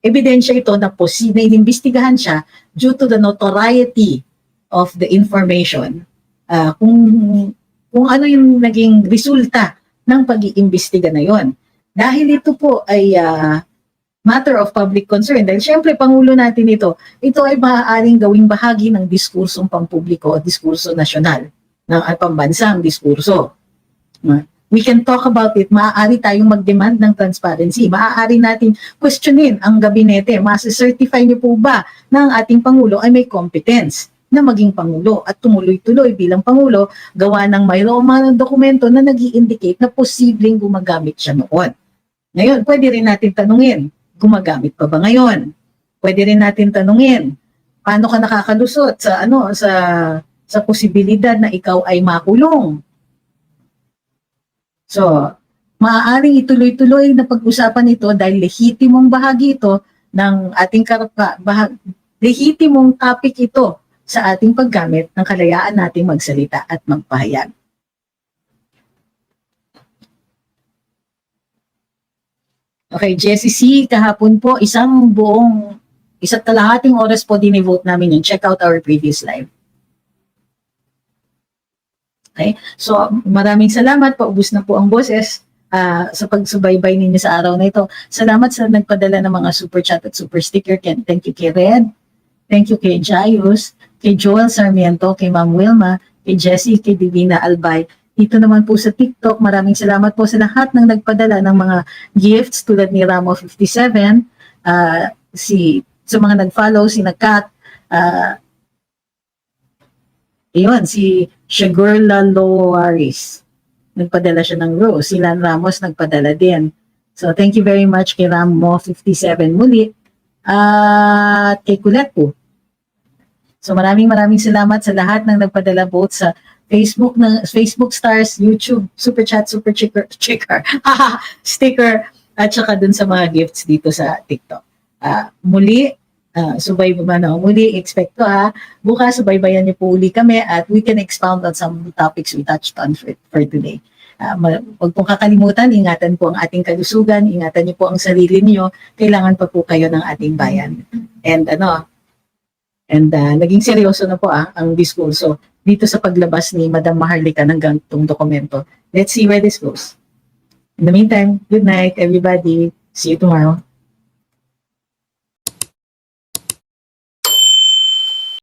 Ebidensya ito na inimbestigahan siya due to the notoriety of the information. Kung ano yung naging resulta ng pag-iimbestiga na yon. Dahil ito po ay matter of public concern. Dahil syempre, Pangulo natin ito ay maaaring gawing bahagi ng diskursong pampubliko o diskurso nasyonal, ng pambansang diskurso. We can talk about it. Maaari tayong mag-demand ng transparency. Maaari natin questionin ang gabinete. Masi-certify niyo po ba na ang ating Pangulo ay may competence na maging Pangulo at tumuloy-tuloy bilang Pangulo gawa ng mayroong mga dokumento na nag-i-indicate na posibleng gumagamit siya noon. Ngayon, pwede rin natin tanungin, gumagamit pa ba ngayon? Pwede rin natin tanungin, paano ka nakakalusot sa posibilidad na ikaw ay makulong? So, maaaring ituloy-tuloy na pag-usapan ito dahil lehitimong bahagi ito ng ating lehitimong topic ito sa ating paggamit ng kalayaan nating magsalita at magpahayag. Okay, Jessie C, kahapon po, isa't kalahating oras po dinivote namin yun. Check out our previous live. Okay, so maraming salamat, paubos na po ang boses sa pagsubaybay ninyo sa araw na ito. Salamat sa nagpadala ng mga super chat at super sticker. Thank you kay Red, thank you kay Jaius, kay Joel Sarmiento, kay Ma'am Wilma, kay Jessie, kay Divina Albay. Dito naman po sa TikTok, maraming salamat po sa lahat ng nagpadala ng mga gifts tulad ni Ramo 57, sa mga nag-follow, si Nakat, si Shagurla Loaris, nagpadala siya ng rose. Si Lan Ramos nagpadala din. So, thank you very much kay Ramo 57 muli. At kay Kulet po. So, maraming salamat sa lahat ng nagpadala both sa Facebook stars, YouTube, super chat, super sticker, at saka dun sa mga gifts dito sa TikTok. Muli, expect ko bukas subaybayan niyo po uli kami at we can expound on some topics we touched on for today. Huwag pong kakalimutan, ingatan po ang ating kalusugan, ingatan niyo po ang sarili niyo, kailangan pa po kayo ng ating bayan. And naging seryoso na po ang diskurso dito sa paglabas ni Madam Maharlika ng gantong dokumento. Let's see where this goes. In the meantime, good night everybody. See you tomorrow.